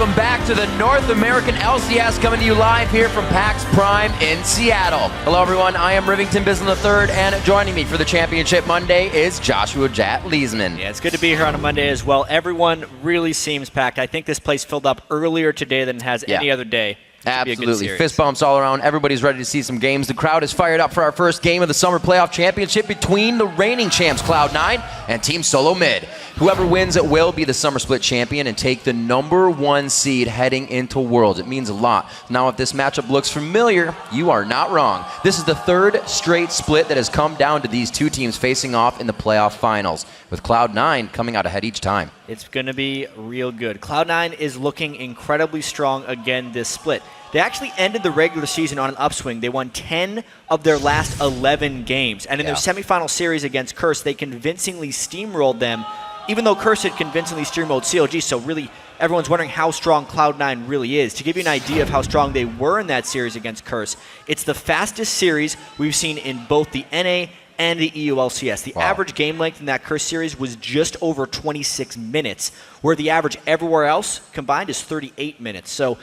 welcome back to the North American LCS, coming to you live here from PAX Prime in Seattle. Hello everyone, I am Rivington Bislin III, and joining me for the Championship Monday is Joshua Jat Leesman. Yeah, it's good to be here on a Monday as well. Everyone really seems packed. I think this place filled up earlier today than it has any other day. Absolutely. Fist bumps all around. Everybody's ready to see some games. The crowd is fired up for our first game of the Summer Playoff Championship between the reigning champs Cloud9 and Team Solo Mid. Whoever wins it will be the Summer Split champion and take the #1 seed heading into Worlds. It means a lot. Now, if this matchup looks familiar, you are not wrong. This is the third straight split that has come down to these two teams facing off in the playoff finals, with Cloud9 coming out ahead each time. It's going to be real good. Cloud9 is looking incredibly strong again this split. They actually ended the regular season on an upswing. They won 10 of their last 11 games. And in their semifinal series against Curse, they convincingly steamrolled them, even though Curse had convincingly steamrolled CLG. So really, everyone's wondering how strong Cloud9 really is. To give you an idea of how strong they were in that series against Curse, it's the fastest series we've seen in both the NA and the EU LCS. The average game length in that Curse series was just over 26 minutes, where the average everywhere else combined is 38 minutes. So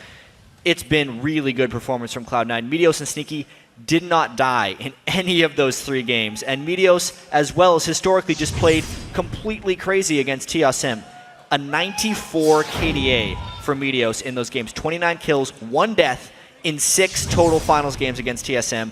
it's been really good performance from Cloud9. Meteos and Sneaky did not die in any of those 3 games. And Meteos, as well as historically, just played completely crazy against TSM. A 94 KDA for Meteos in those games. 29 kills, 1 death in 6 total finals games against TSM.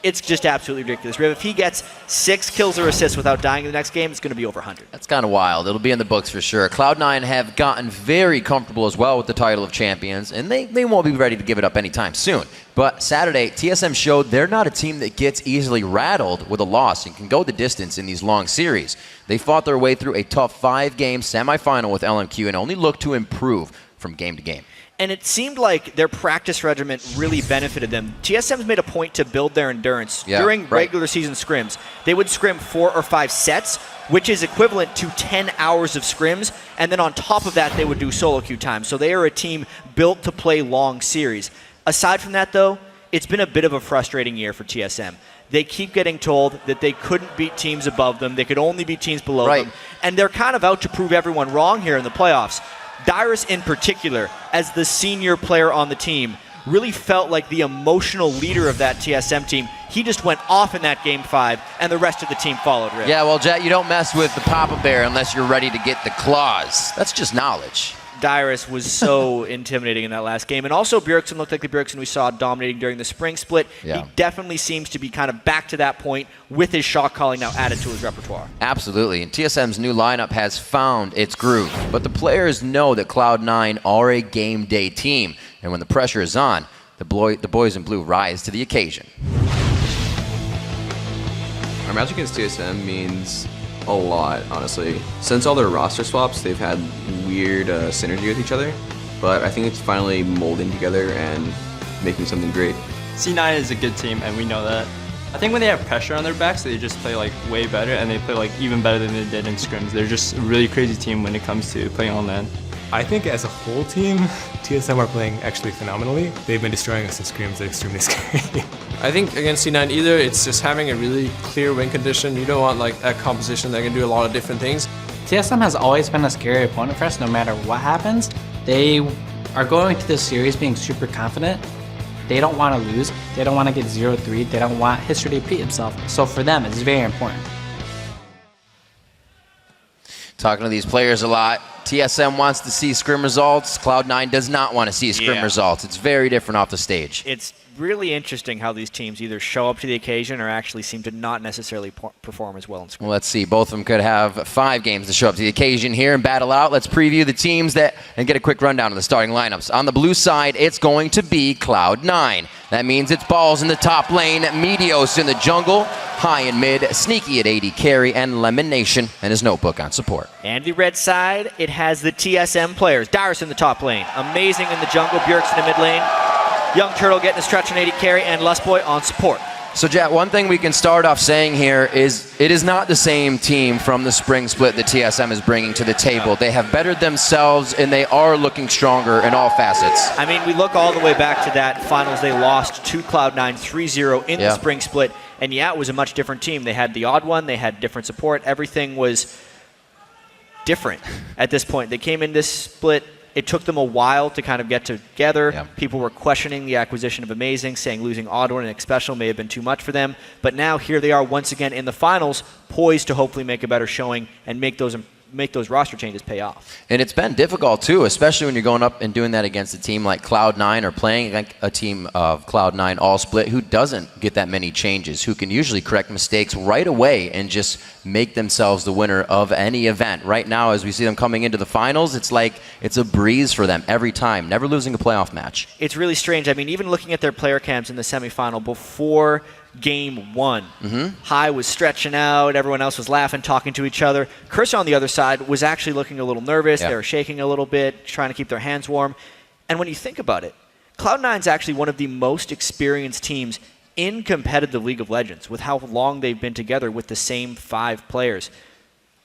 It's just absolutely ridiculous. Riv, if he gets 6 kills or assists without dying in the next game, it's going to be over 100. That's kind of wild. It'll be in the books for sure. Cloud9 have gotten very comfortable as well with the title of champions, and they won't be ready to give it up anytime soon. But Saturday, TSM showed they're not a team that gets easily rattled with a loss and can go the distance in these long series. They fought their way through a tough 5-game semifinal with LMQ and only looked to improve from game to game. And it seemed like their practice regimen really benefited them. TSM's made a point to build their endurance during regular season scrims. They would scrim 4 or 5 sets, which is equivalent to 10 hours of scrims, and then on top of that, they would do solo queue time. So they are a team built to play long series. Aside from that, though, it's been a bit of a frustrating year for TSM. They keep getting told that they couldn't beat teams above them, they could only beat teams below them, and they're kind of out to prove everyone wrong here in the playoffs. Dyrus in particular, as the senior player on the team, really felt like the emotional leader of that TSM team. He just went off in that Game 5, and the rest of the team followed. Rick. Yeah, well, Jet, you don't mess with the Papa Bear unless you're ready to get the claws. That's just knowledge. Dyrus was so intimidating in that last game. And also Bjergsen looked like the Bjergsen we saw dominating during the spring split. He definitely seems to be kind of back to that point with his shot calling now added to his repertoire. Absolutely, and TSM's new lineup has found its groove. But the players know that Cloud9 are a game day team. And when the pressure is on, the boys in blue rise to the occasion. Our match against TSM means a lot, honestly. Since all their roster swaps, they've had weird synergy with each other, but I think it's finally molding together and making something great. C9 is a good team, and we know that. I think when they have pressure on their backs, they just play like way better, and they play like even better than they did in scrims. They're just a really crazy team when it comes to playing on LAN. I think as a whole team, TSM are playing actually phenomenally. They've been destroying us in scrims. They're extremely scary. I think against C9 either it's just having a really clear win condition. You don't want like a composition that can do a lot of different things. TSM has always been a scary opponent for us no matter what happens. They are going to this series being super confident. They don't want to lose. They don't want to get 0-3. They don't want history to repeat itself. So for them, it's very important. Talking to these players a lot. TSM wants to see scrim results. Cloud9 does not want to see scrim results. It's very different off the stage. It's really interesting how these teams either show up to the occasion or actually seem to not necessarily perform as well in scrim. Well, let's see. Both of them could have 5 games to show up to the occasion here and battle out. Let's preview the teams and get a quick rundown of the starting lineups. On the blue side, it's going to be Cloud9. That means it's Balls in the top lane, Meteos in the jungle, High and mid, Sneaky at AD carry, and Lemon Nation and his notebook on support. And the red side, it has the TSM players. Dyrus in the top lane, Amazing in the jungle, Bjergsen in the mid lane, Young Turtle getting a stretch on AD carry, and Lustboy on support. So, Jet, one thing we can start off saying here is it is not the same team from the spring split that TSM is bringing to the table. They have bettered themselves, and they are looking stronger in all facets. I mean, we look all the way back to that finals. They lost to Cloud9 3-0 in the spring split, and yeah, it was a much different team. They had the odd one. They had different support. Everything was different at this point. They came in this split It took them a while to kind of get together. Yeah. People were questioning the acquisition of Amazing, saying losing Oddworld and Xpecial may have been too much for them. But now here they are once again in the finals, poised to hopefully make a better showing and make those roster changes pay off. And it's been difficult, too, especially when you're going up and doing that against a team like Cloud9 or playing like a team of Cloud9 all split who doesn't get that many changes, who can usually correct mistakes right away and just make themselves the winner of any event. Right now, as we see them coming into the finals, it's like it's a breeze for them every time, never losing a playoff match. It's really strange. I mean, even looking at their player cams in the semifinal before Game 1, High was stretching out, everyone else was laughing, talking to each other. Cursor on the other side was actually looking a little nervous. Yeah. They were shaking a little bit, trying to keep their hands warm. And when you think about it, Cloud9's actually one of the most experienced teams in competitive League of Legends with how long they've been together with the same 5 players.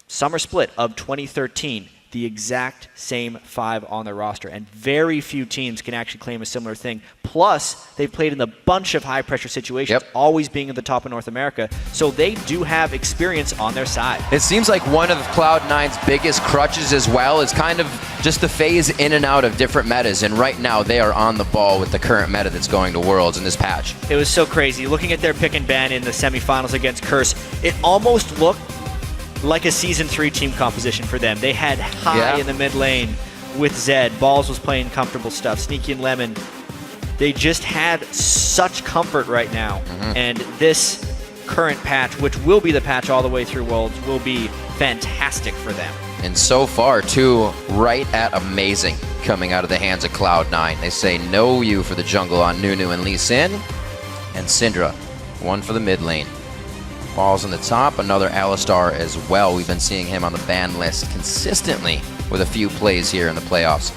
Summer split of 2013, the exact same 5 on their roster, and very few teams can actually claim a similar thing. Plus, they've played in a bunch of high-pressure situations, always being at the top of North America, so they do have experience on their side. It seems like one of Cloud9's biggest crutches as well is kind of just the phase in and out of different metas, and right now they are on the ball with the current meta that's going to Worlds in this patch. It was so crazy. Looking at their pick and ban in the semifinals against Curse, it almost looked like a Season 3 team composition for them. They had High in the mid lane with Zed. Balls was playing comfortable stuff. Sneaky and Lemon. They just had such comfort right now. And this current patch, which will be the patch all the way through Worlds, will be fantastic for them. And so far, too, right at amazing coming out of the hands of Cloud9. They say no you for the jungle on Nunu and Lee Sin. And Syndra, one for the mid lane. Balls on the top, another Alistar as well. We've been seeing him on the ban list consistently with a few plays here in the playoffs.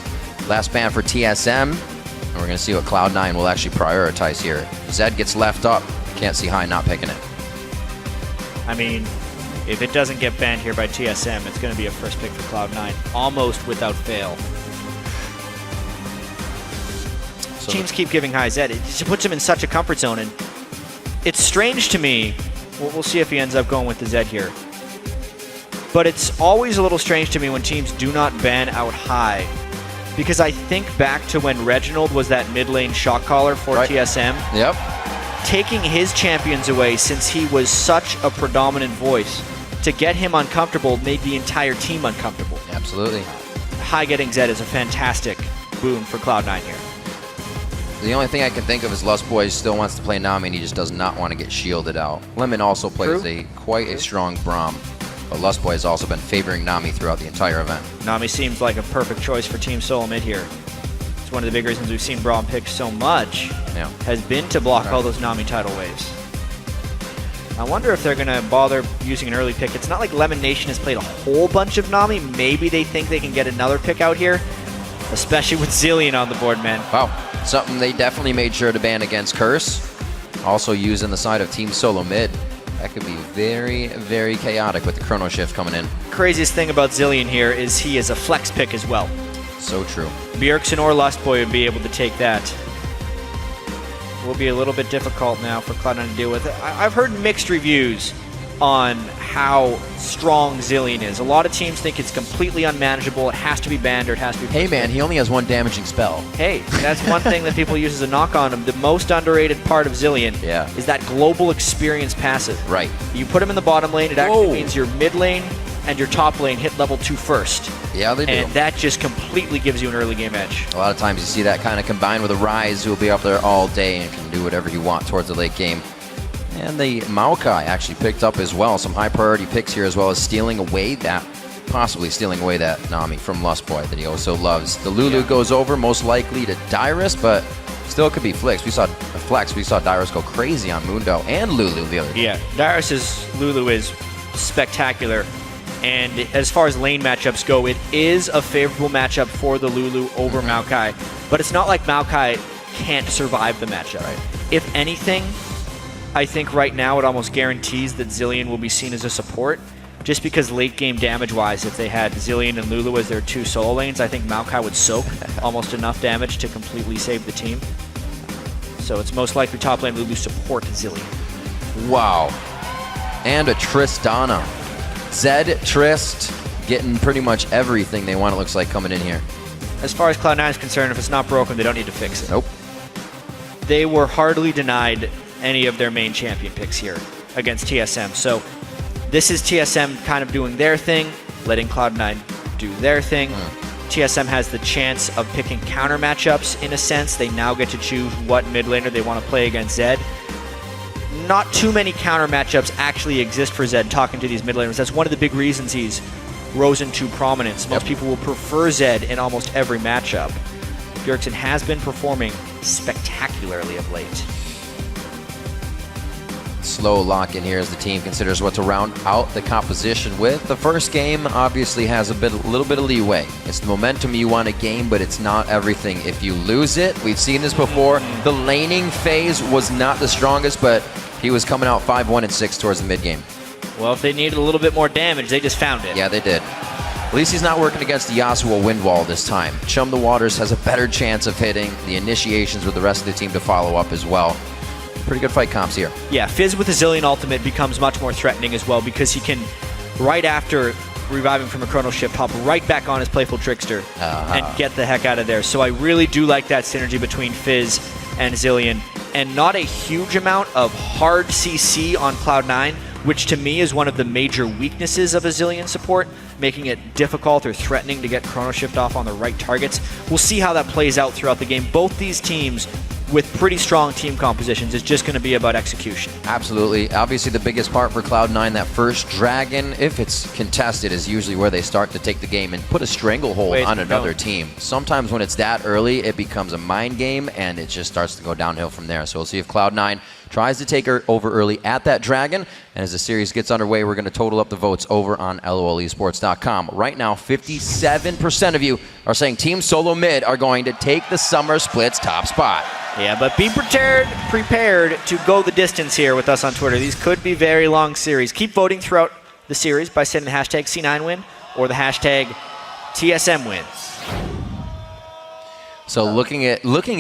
Last ban for TSM, and we're going to see what Cloud9 will actually prioritize here. Zed gets left up. Can't see High not picking it. I mean, if it doesn't get banned here by TSM, it's going to be a first pick for Cloud9, almost without fail. So Teams keep giving High Zed. It just puts him in such a comfort zone, and it's strange to me. We'll see if he ends up going with the Zed here. But it's always a little strange to me when teams do not ban out High, because I think back to when Reginald was that mid lane shot caller for TSM. Yep. Taking his champions away since he was such a predominant voice, to get him uncomfortable made the entire team uncomfortable. Absolutely. High getting Zed is a fantastic boon for Cloud9 here. The only thing I can think of is Lustboy still wants to play Nami and he just does not want to get shielded out. Lemon also plays quite a strong Braum, but Lustboy has also been favoring Nami throughout the entire event. Nami seems like a perfect choice for Team Solo mid here. It's one of the big reasons we've seen Braum picked so much, has been to block all those Nami tidal waves. I wonder if they're going to bother using an early pick. It's not like Lemon Nation has played a whole bunch of Nami. Maybe they think they can get another pick out here, especially with Zillion on the board, man. Wow. Something they definitely made sure to ban against Curse. Also used in the side of Team Solo mid. That could be very, very chaotic with the Chrono Shift coming in. Craziest thing about Zillion here is he is a flex pick as well. So true. Bjergsen or Lustboy would be able to take that. Will be a little bit difficult now for Cloud9 to deal with. I've heard mixed reviews on how strong Zillion is. A lot of teams think it's completely unmanageable. It has to be banned or it has to be... Hey man, he only has one damaging spell. Hey, that's one thing that people use as a knock on him. The most underrated part of Zillion is that global experience passive. Right. You put him in the bottom lane, it actually means your mid lane and your top lane hit level 2 first. Yeah, they do. And that just completely gives you an early game edge. A lot of times you see that kind of combined with a Ryze who will be up there all day and can do whatever you want towards the late game. And the Maokai actually picked up as well. Some high priority picks here, as well as possibly stealing away that Nami from Lustboy that he also loves. The Lulu goes over, most likely to Dyrus, but still could be Flex. We saw Dyrus go crazy on Mundo and Lulu the other day. Yeah, Dyrus's Lulu is spectacular. And as far as lane matchups go, it is a favorable matchup for the Lulu over Maokai. But it's not like Maokai can't survive the matchup. Right. If anything, I think right now it almost guarantees that Zillion will be seen as a support. Just because late game damage-wise, if they had Zillion and Lulu as their 2 solo lanes, I think Maokai would soak almost enough damage to completely save the team. So it's most likely top lane Lulu support Zillion. Wow. And a Tristana. Zed, Trist, getting pretty much everything they want, it looks like, coming in here. as far as Cloud9 is concerned, if it's not broken, they don't need to fix it. Nope. They were hardly denied any of their main champion picks here against TSM. So this is TSM kind of doing their thing, letting Cloud9 do their thing. TSM has the chance of picking counter matchups in a sense. They now get to choose what mid laner they want to play against Zed. Not too many counter matchups actually exist for Zed talking to these mid laners. That's one of the big reasons he's risen to prominence. Most people will prefer Zed in almost every matchup. Bjergsen has been performing spectacularly of late. Slow lock in here as the team considers what to round out the composition with. The first game obviously has a little bit of leeway. It's the momentum you want to gain, but it's not everything. If you lose it, we've seen this before. The laning phase was not the strongest, but he was coming out 5-1 and 6 towards the mid game. Well, if they needed a little bit more damage, they just found it. Yeah, they did. At least he's not working against the Yasuo wind wall this time. Chum the Waters has a better chance of hitting the initiations with the rest of the team to follow up as well. Pretty good fight comps here. Yeah, Fizz with a Zillion ultimate becomes much more threatening as well because he can, right after reviving from a Chrono Shift, hop right back on his Playful Trickster and get the heck out of there. So I really do like that synergy between Fizz and Zillion. And not a huge amount of hard CC on Cloud9, which to me is one of the major weaknesses of a Zillion support, making it difficult or threatening to get Chrono Shift off on the right targets. We'll see how that plays out throughout the game. Both these teams with pretty strong team compositions. It's just going to be about execution. Absolutely. Obviously, the biggest part for Cloud9, that first Dragon, if it's contested, is usually where they start to take the game and put a stranglehold on another team. Sometimes when it's that early, it becomes a mind game, and it just starts to go downhill from there. So we'll see if Cloud9 tries to take her over early at that Dragon. And as the series gets underway, we're going to total up the votes over on LOLesports.com. Right now, 57% of you are saying Team Solo Mid are going to take the Summer Split's top spot. Yeah, but be prepared to go the distance here with us on Twitter. These could be very long series. Keep voting throughout the series by sending the hashtag C9win or the hashtag TSMwin. So looking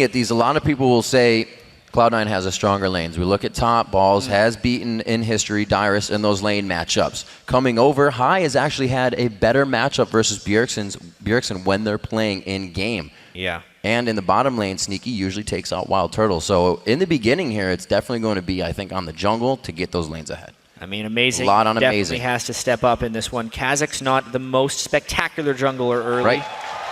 at these, a lot of people will say Cloud9 has a stronger lanes. We look at top, Balls has beaten in history Dyrus in those lane matchups. Coming over, High has actually had a better matchup versus Bjergsen when they're playing in game. Yeah. And in the bottom lane, Sneaky usually takes out Wild Turtle. So in the beginning here, it's definitely going to be, I think, on the jungle to get those lanes ahead. I mean, Amazing. A lot on definitely Amazing. Has to step up in this one. Kazak's not the most spectacular jungler early. Right.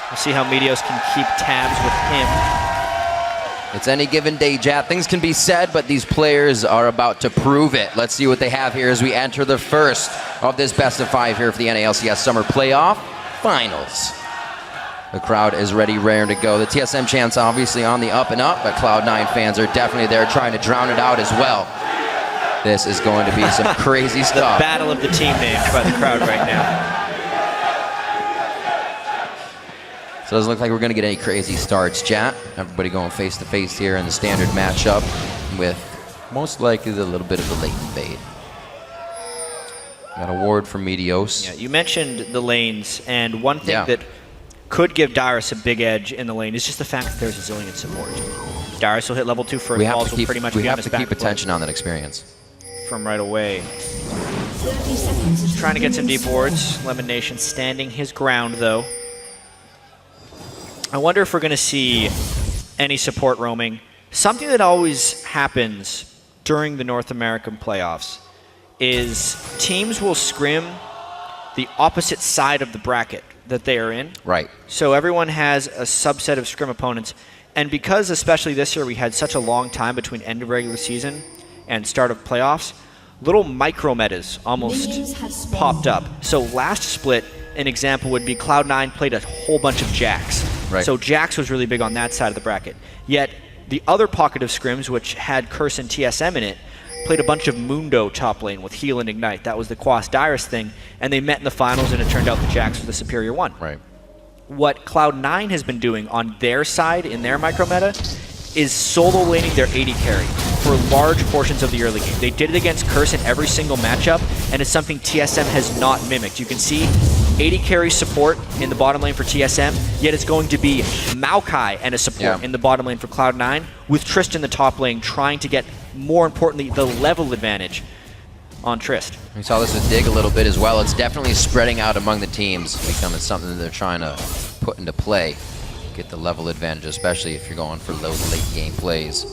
We'll see how Meteos can keep tabs with him. It's any given day, Jat. Things can be said, but these players are about to prove it. Let's see what they have here as we enter the first of this best of 5 here for the NALCS Summer Playoff Finals. The crowd is ready, raring to go. The TSM champs obviously on the up and up, but Cloud9 fans are definitely there trying to drown it out as well. This is going to be some crazy stuff. The battle of the team names by the crowd right now. So it doesn't look like we're going to get any crazy starts, chat. Everybody going face-to-face here in the standard matchup with most likely a little bit of a latent fade. Got a ward from Meteos. Yeah, you mentioned the lanes, and one thing that could give Dyrus a big edge in the lane is just the fact that there's a Zillion support. Dyrus will hit level 2 first. Balls will pretty much be on his back. We have to keep attention on that experience. From right away. He's trying to get some deep wards. Lemon Nation standing his ground, though. I wonder if we're going to see any support roaming. Something that always happens during the North American playoffs is teams will scrim the opposite side of the bracket that they are in. Right. So everyone has a subset of scrim opponents. And because especially this year we had such a long time between end of regular season and start of playoffs, little micro metas almost popped up. So last split, an example would be Cloud9 played a whole bunch of Jax. Right. So Jax was really big on that side of the bracket. Yet the other pocket of scrims, which had Curse and TSM in it, played a bunch of Mundo top lane with Heal and Ignite. That was the Quas Dyrus thing, and they met in the finals, and it turned out that Jax was the superior one. Right. What Cloud9 has been doing on their side in their micro meta is solo laning their AD carry for large portions of the early game. They did it against Curse in every single matchup, and it's something TSM has not mimicked. You can see AD carry support in the bottom lane for TSM, yet it's going to be Maokai and a support in the bottom lane for Cloud9, with Trist in the top lane trying to get, more importantly, the level advantage on Trist. We saw this with Dig a little bit as well. It's definitely spreading out among the teams, becoming something that they're trying to put into play. get the level advantage, especially if you're going for those late game plays.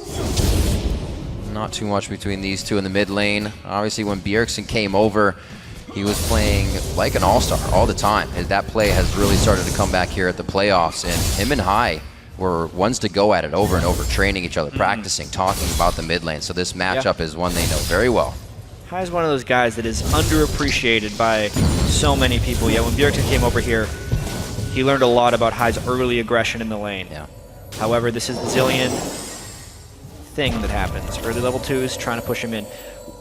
Not too much between these two in the mid lane. Obviously, when Bjergsen came over, he was playing like an all-star all the time. And that play has really started to come back here at the playoffs, and him and Hai were ones to go at it over and over, training each other, practicing, talking about the mid lane. So this matchup is one they know very well. Hai's one of those guys that is underappreciated by so many people. Yeah, when Bjergsen came over here, he learned a lot about Hai's early aggression in the lane. Yeah. However, this is the Zillion thing that happens. Early level 2s trying to push him in.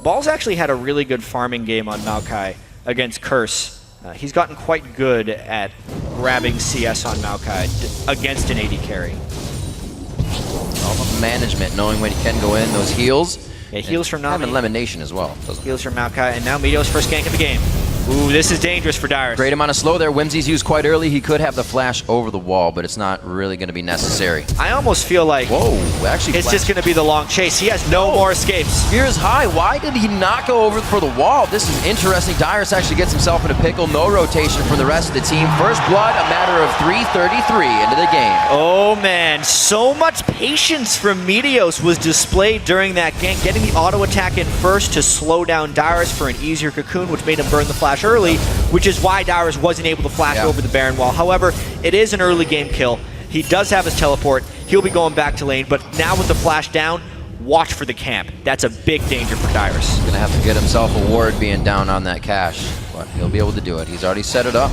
Ball's actually had a really good farming game on Maokai against Curse. He's gotten quite good at grabbing CS on Maokai against an AD carry. All about management, knowing when he can go in, those heals. Yeah, heals from Nami. And elimination as well. Heals from Maokai, and now Meteo's first gank of the game. Ooh, this is dangerous for Dyrus. Great amount of slow there. Whimsy's used quite early. He could have the flash over the wall, but it's not really going to be necessary. I almost feel like actually, it's just going to be the long chase. He has no more escapes. Here's Hai. Why did he not go over for the wall? This is interesting. Dyrus actually gets himself in a pickle. No rotation from the rest of the team. First blood, a matter of 3:33 into the game. Oh man, so much patience from Meteos was displayed during that gank, getting the auto attack in first to slow down Dyrus for an easier cocoon, which made him burn the flash early, which is why Dyrus wasn't able to flash over the Baron wall. However, it is an early game kill. He does have his teleport. He'll be going back to lane, but now with the flash down, watch for the camp. That's a big danger for Dyrus. He's going to have to get himself a ward being down on that cache, but he'll be able to do it. He's already set it up.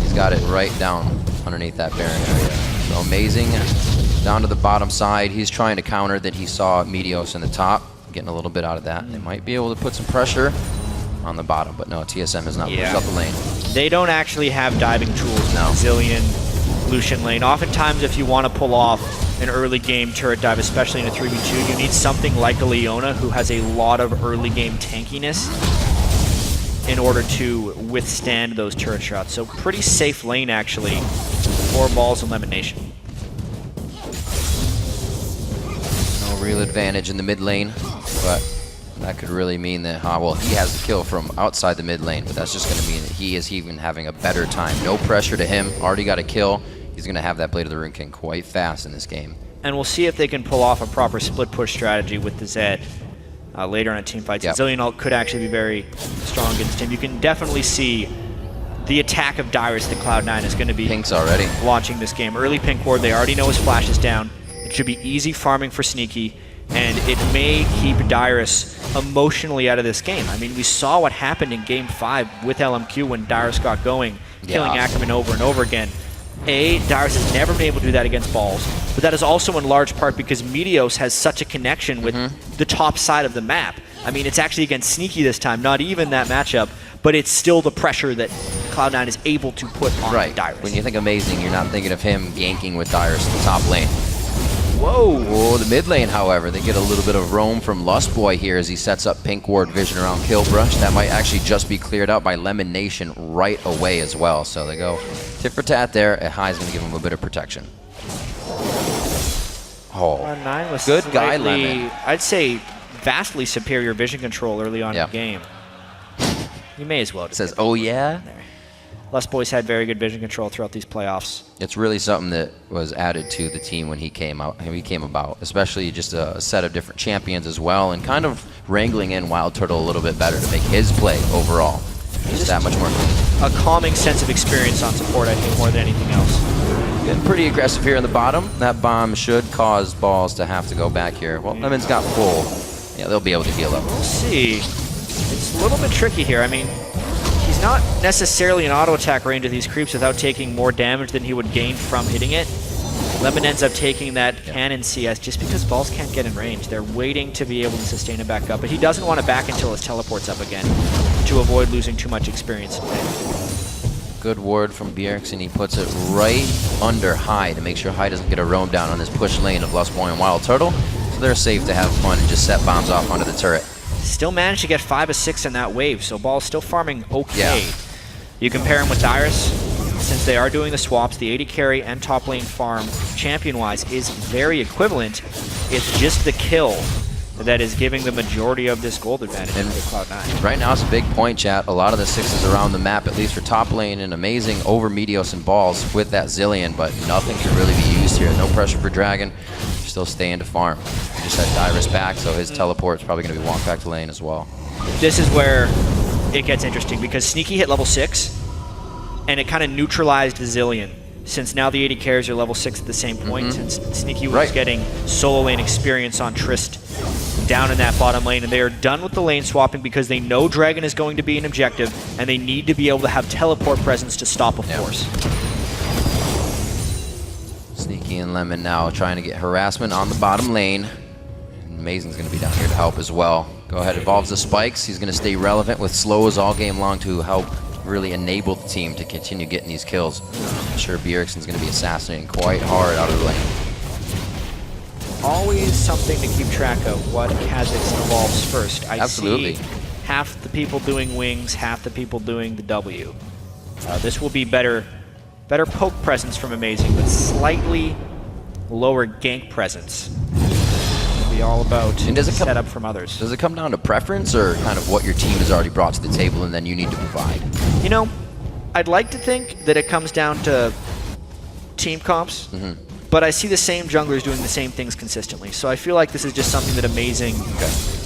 He's got it right down underneath that Baron area. So amazing. Down to the bottom side. He's trying to counter that he saw Meteos in the top, getting a little bit out of that. They might be able to put some pressure on the bottom, but no, TSM has not pushed up the lane. They don't actually have diving tools now. Zillion, Lucian lane. Oftentimes, if you want to pull off an early game turret dive, especially in a 3v2, you need something like a Leona who has a lot of early game tankiness in order to withstand those turret shots. So pretty safe lane, actually, for Balls and Lemonation. No real advantage in the mid lane, but that could really mean that, well, he has the kill from outside the mid lane, but that's just going to mean that he is even having a better time. No pressure to him, already got a kill. He's going to have that Blade of the Rune King quite fast in this game. And we'll see if they can pull off a proper split push strategy with the Zed later on in team fights. Zillion ult could actually be very strong against him. You can definitely see the attack of Dyrus that Cloud9 is going to be Pink's already launching this game. Early Pink ward, they already know his flash is down. It should be easy farming for Sneaky, and it may keep Dyrus emotionally out of this game. I mean, we saw what happened in Game 5 with LMQ when Dyrus got going, killing Ackerman over and over again. Dyrus has never been able to do that against Balls, but that is also in large part because Meteos has such a connection with the top side of the map. I mean, it's actually against Sneaky this time, not even that matchup, but it's still the pressure that Cloud9 is able to put on Dyrus. When you think amazing, you're not thinking of him ganking with Dyrus in the top lane. Whoa, the mid lane, however, they get a little bit of roam from Lustboy here as he sets up Pink Ward vision around Killbrush. That might actually just be cleared out by Lemon Nation right away as well. So they go tit for tat there. Hai's going to give him a bit of protection. Cloud9 was good guy, Lemon. I'd say vastly superior vision control early on in the game. You may as well. It says, oh yeah? Lustboy's had very good vision control throughout these playoffs. It's really something that was added to the team when he came about, especially just a set of different champions as well, and kind of wrangling in Wild Turtle a little bit better to make his play overall just that much more clean. A calming sense of experience on support, I think, more than anything else. Getting pretty aggressive here in the bottom. That bomb should cause Balls to have to go back here. Well, Lemon's got full. Yeah, they'll be able to heal up. We'll see. It's a little bit tricky here. I mean, he's not necessarily in auto attack range of these creeps without taking more damage than he would gain from hitting it. Lemon ends up taking that cannon CS just because Balls can't get in range. They're waiting to be able to sustain it back up, but he doesn't want to back until his teleport's up again to avoid losing too much experience. Good ward from Bjergsen. He puts it right under Hai to make sure Hai doesn't get a roam down on this push lane of Lustboy and Wild Turtle. So they're safe to have fun and just set bombs off onto the turret. Still managed to get 5 of 6 in that wave, so Ball's still farming okay. You compare him with Dyrus, since they are doing the swaps, the AD carry and top lane farm champion-wise is very equivalent. It's just the kill that is giving the majority of this gold advantage to Cloud9. Right now it's a big point, chat. A lot of the sixes around the map, at least for top lane, and amazing over Meteos and balls with that Zillion, but nothing can really be used here. No pressure for Dragon. Still staying to farm. He just had Dyrus back, so his teleport's probably going to be walked back to lane as well. This is where it gets interesting because Sneaky hit level 6, and it kind of neutralized the Zillion. Since now the 80 carries are level 6 at the same point, since Sneaky was getting solo lane experience on Trist down in that bottom lane, and they are done with the lane swapping because they know Dragon is going to be an objective, and they need to be able to have teleport presence to stop a force. Sneaky and Lemon now trying to get harassment on the bottom lane. Amazing's going to be down here to help as well. Go ahead, evolves the spikes. He's going to stay relevant with slows all game long to help really enable the team to continue getting these kills. I'm sure Bjergsen's going to be assassinating quite hard out of the lane. Always something to keep track of, what Kha'Zix evolves first. I Absolutely. see half the people doing wings, half the people doing the W. This will be better poke presence from Amazing, but slightly lower gank presence. It'll be all about setup from others. Does it come down to preference or kind of what your team has already brought to the table and then you need to provide? You know, I'd like to think that it comes down to team comps, but I see the same junglers doing the same things consistently. So I feel like this is just something that Amazing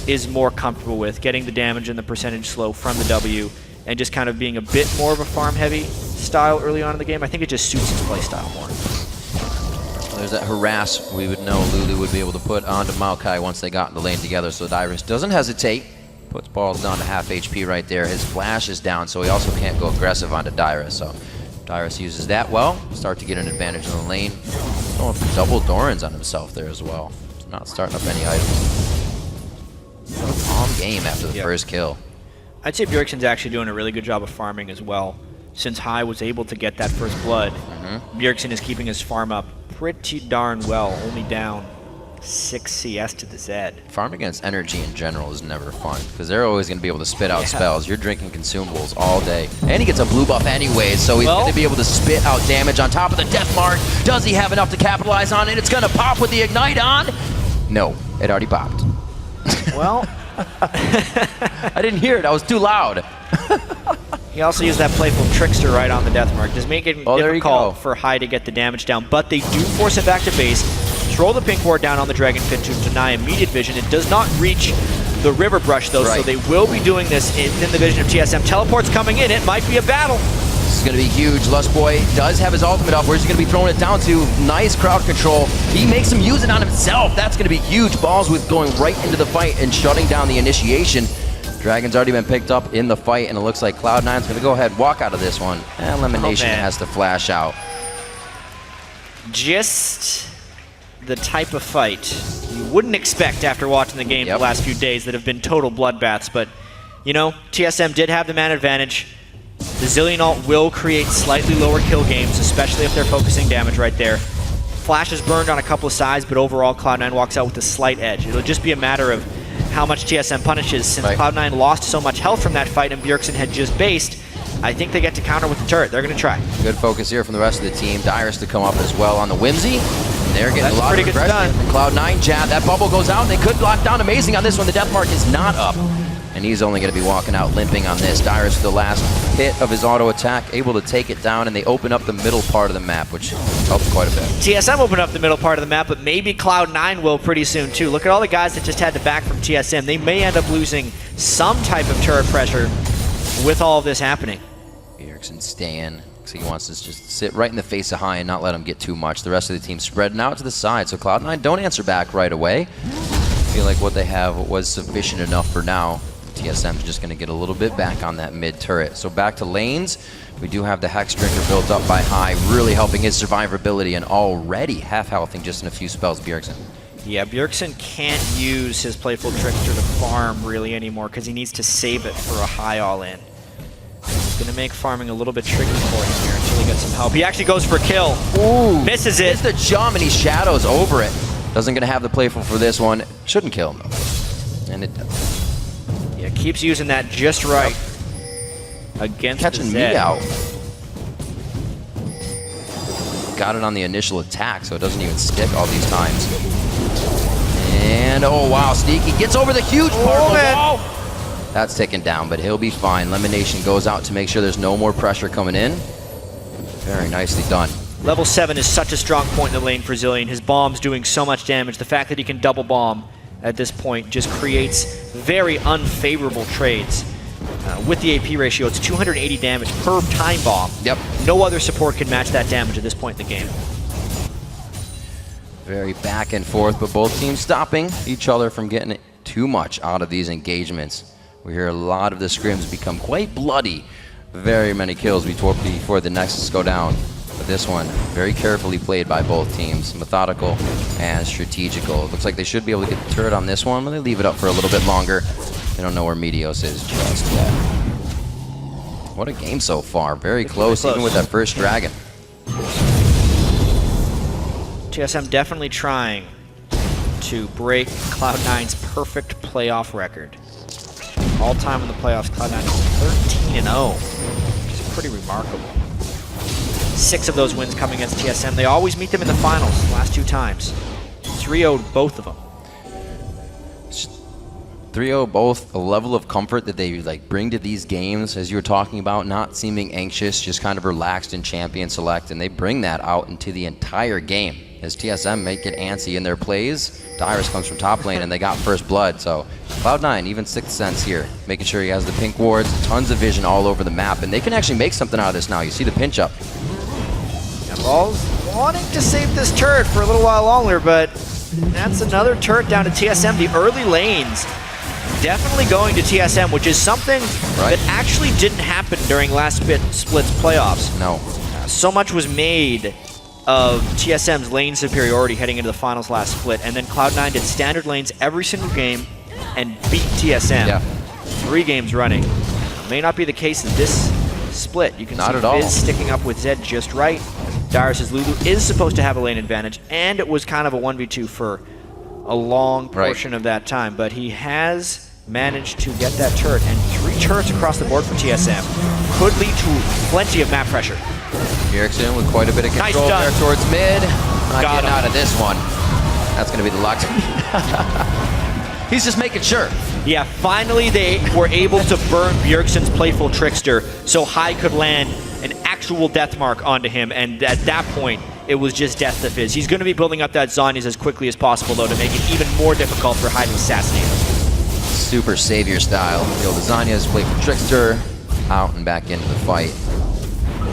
is more comfortable with, getting the damage and the percentage slow from the W, and just kind of being a bit more of a farm-heavy style early on in the game. I think it just suits his play style more. There's that harass we would know Lulu would be able to put onto Maokai once they got in the lane together, so Dyrus doesn't hesitate. Puts balls down to half HP right there. His flash is down, so he also can't go aggressive onto Dyrus. So Dyrus uses that well, start to get an advantage in the lane. Going for double Dorans on himself there as well. He's not starting up any items. Calm game after the first kill. I'd say Bjergsen's actually doing a really good job of farming as well. Since Hai was able to get that first blood, Bjergsen is keeping his farm up pretty darn well, only down 6 CS to the Zed. Farming against energy in general is never fun, because they're always going to be able to spit out spells. You're drinking consumables all day. And he gets a blue buff anyways, so he's going to be able to spit out damage on top of the death mark. Does he have enough to capitalize on it? It's going to pop with the ignite on. No, it already popped. Well, I didn't hear it. I was too loud. He also used that playful trickster right on the death mark. Does make it difficult for Hai to get the damage down, but they do force it back to base. Throw the pink ward down on the Dragon Fit to deny immediate vision. It does not reach the River Brush though, so they will be doing this in the vision of TSM. Teleport's coming in. It might be a battle. This is going to be huge. Lust Boy does have his ultimate up. Where's he going to be throwing it down to? Nice crowd control. He makes him use it on himself. That's going to be huge. Balls with going right into the fight and shutting down the initiation. Dragon's already been picked up in the fight, and it looks like Cloud9's going to go ahead and walk out of this one. And Elimination has to flash out. Just the type of fight you wouldn't expect after watching the game the last few days that have been total bloodbaths. But, you know, TSM did have the man advantage. The Zillion ult will create slightly lower kill games, especially if they're focusing damage right there. Flash is burned on a couple of sides, but overall Cloud9 walks out with a slight edge. It'll just be a matter of how much TSM punishes. Since Cloud9 lost so much health from that fight and Bjergsen had just based, I think they get to counter with the turret. They're going to try. Good focus here from the rest of the team. Dyrus to come up as well on the Whimsy. And they're getting a lot of aggression from Cloud9. Jab, that bubble goes out. They could lock down Amazing on this one. The death mark is not up. And he's only going to be walking out limping on this. Dyrus, the last hit of his auto attack, able to take it down, and they open up the middle part of the map, which helps quite a bit. TSM opened up the middle part of the map, but maybe Cloud9 will pretty soon too. Look at all the guys that just had to back from TSM. They may end up losing some type of turret pressure with all of this happening. Bjergsen staying. Looks like he wants to just sit right in the face of Hai and not let him get too much. The rest of the team spreading out to the side, so Cloud9 don't answer back right away. I feel like what they have was sufficient enough for now. TSM's just going to get a little bit back on that mid turret. So back to lanes. We do have the Hex Drinker built up by Hai, really helping his survivability, and already half-healthing just in a few spells, Bjergsen. Yeah, Bjergsen can't use his Playful Trickster to farm really anymore because he needs to save it for a Hai all-in. It's going to make farming a little bit tricky for him here until he gets some help. He actually goes for a kill. Ooh, misses it. It's the jump, and he shadows over it. Doesn't going to have the Playful for this one. Shouldn't kill him, though. And it does. Yeah, keeps using that just right against catching the me out. Got it on the initial attack, so it doesn't even stick all these times. And, oh, wow, Sneaky gets over the huge part of the man. wall. That's taken down, but he'll be fine. Lemonation goes out to make sure there's no more pressure coming in. Very nicely done. Level 7 is such a strong point in the lane for Zilean. His bomb's doing so much damage. The fact that he can double bomb at this point just creates very unfavorable trades. With the AP ratio, it's 280 damage per time bomb. Yep. No other support can match that damage at this point in the game. Very back and forth, but both teams stopping each other from getting too much out of these engagements. We hear a lot of the scrims become quite bloody. Very many kills before the Nexus go down. But this one, very carefully played by both teams. Methodical and strategical. It looks like they should be able to get the turret on this one, but they leave it up for a little bit longer. They don't know where Meteos is just yet. What a game so far. Very close, even with that first dragon. TSM definitely trying to break Cloud9's perfect playoff record. All time in the playoffs, Cloud9 is 13-0, which is pretty remarkable. 6 of those wins coming against TSM. They always meet them in the finals the last 2 times. 3-0'd both of them. 3-0 both, a level of comfort that they like bring to these games, as you were talking about, not seeming anxious, just kind of relaxed and champion select, and they bring that out into the entire game. As TSM make it antsy in their plays, Dyrus comes from top lane and they got first blood, so Cloud9, even Sixth Sense here, making sure he has the pink wards, tons of vision all over the map, and they can actually make something out of this now. You see the pinch up. Yeah, Ball's wanting to save this turret for a little while longer, but that's another turret down to TSM. The early lanes definitely going to TSM, which is something that actually didn't happen during last split's playoffs. No. So much was made of TSM's lane superiority heading into the finals last split, and then Cloud9 did standard lanes every single game and beat TSM. Yeah. 3 games running. May not be the case in this split. You can Not see at all. Fizz sticking up with Zed just right. Dyrus' Lulu is supposed to have a lane advantage, and it was kind of a 1v2 for a long portion of that time, but he has managed to get that turret, and 3 turrets across the board for TSM could lead to plenty of map pressure. Erickson with quite a bit of control there towards mid. Not getting out of this one. That's going to be the lock. He's just making sure. Yeah, finally they were able to burn Bjergsen's Playful Trickster so Hai could land an actual death mark onto him, and at that point, it was just death to Fizz. He's going to be building up that Zhonya's as quickly as possible, though, to make it even more difficult for Hai to assassinate him. Super savior style. Kill the Zhonya's, Playful Trickster, out and back into the fight.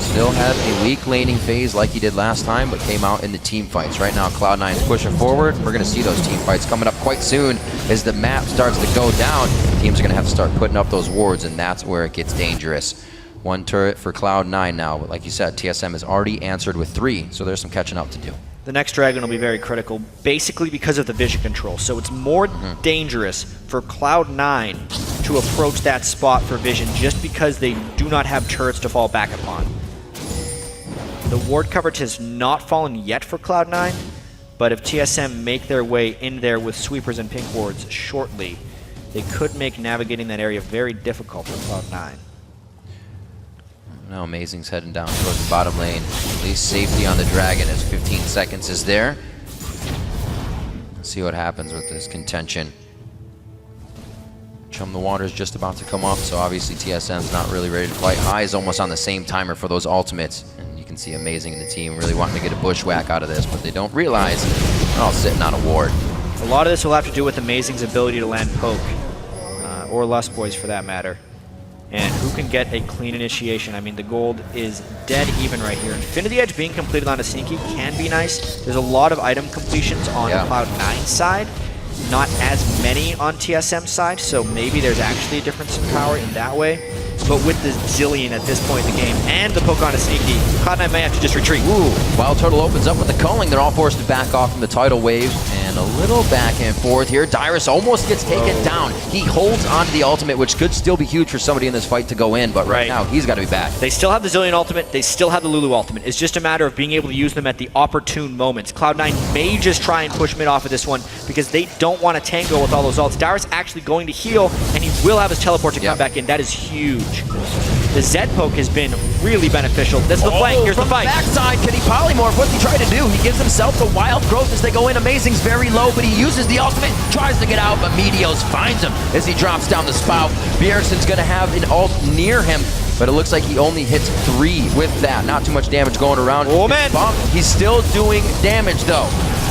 Still had a weak laning phase like he did last time, but came out in the team fights. Right now, Cloud9 is pushing forward. We're going to see those team fights coming up quite soon. As the map starts to go down, teams are going to have to start putting up those wards, and that's where it gets dangerous. 1 turret for Cloud9 now, but like you said, TSM has already answered with 3, so there's some catching up to do. The next dragon will be very critical, basically because of the vision control. So it's more dangerous for Cloud9 to approach that spot for vision just because they do not have turrets to fall back upon. The ward coverage has not fallen yet for Cloud9, but if TSM make their way in there with sweepers and pink wards shortly, they could make navigating that area very difficult for Cloud9. Now Amazing's heading down towards the bottom lane. At least safety on the dragon as 15 seconds is there. Let's see what happens with this contention. Chum the Water's just about to come up, so obviously TSM's not really ready to fight. Hai is almost on the same timer for those ultimates. And you can see Amazing in the team really wanting to get a bushwhack out of this, but they don't realize they're all sitting on a ward. A lot of this will have to do with Amazing's ability to land poke, or Lust Boys for that matter. And who can get a clean initiation? I mean, the gold is dead even right here. Infinity Edge being completed on a Sneaky can be nice. There's a lot of item completions on Cloud9's side, not as many on TSM's side, so maybe there's actually a difference in power in that way. But with the Zilean at this point in the game and the poke on a Sneaky, Cloud9 may have to just retreat. Ooh, Wild Turtle opens up with the culling. They're all forced to back off from the tidal wave. And a little back and forth here. Dyrus almost gets taken down. He holds on to the ultimate, which could still be huge for somebody in this fight to go in, but right now, he's got to be back. They still have the Zilean ultimate. They still have the Lulu ultimate. It's just a matter of being able to use them at the opportune moments. Cloud9 may just try and push mid off of this one because they don't want to tango with all those ults. Dyrus actually going to heal, and he will have his teleport to come back in. That is huge. The Zed poke has been really beneficial. That's the flank. Here's the From fight. backside, can he polymorph? What's he trying to do? He gives himself the wild growth as they go in. Amazing's very low, but he uses the ultimate, tries to get out, but Meteos finds him as he drops down the spout. Bjergsen's gonna have an ult near him, but it looks like he only hits 3 with that. Not too much damage going around. Oh, man. He's still doing damage, though.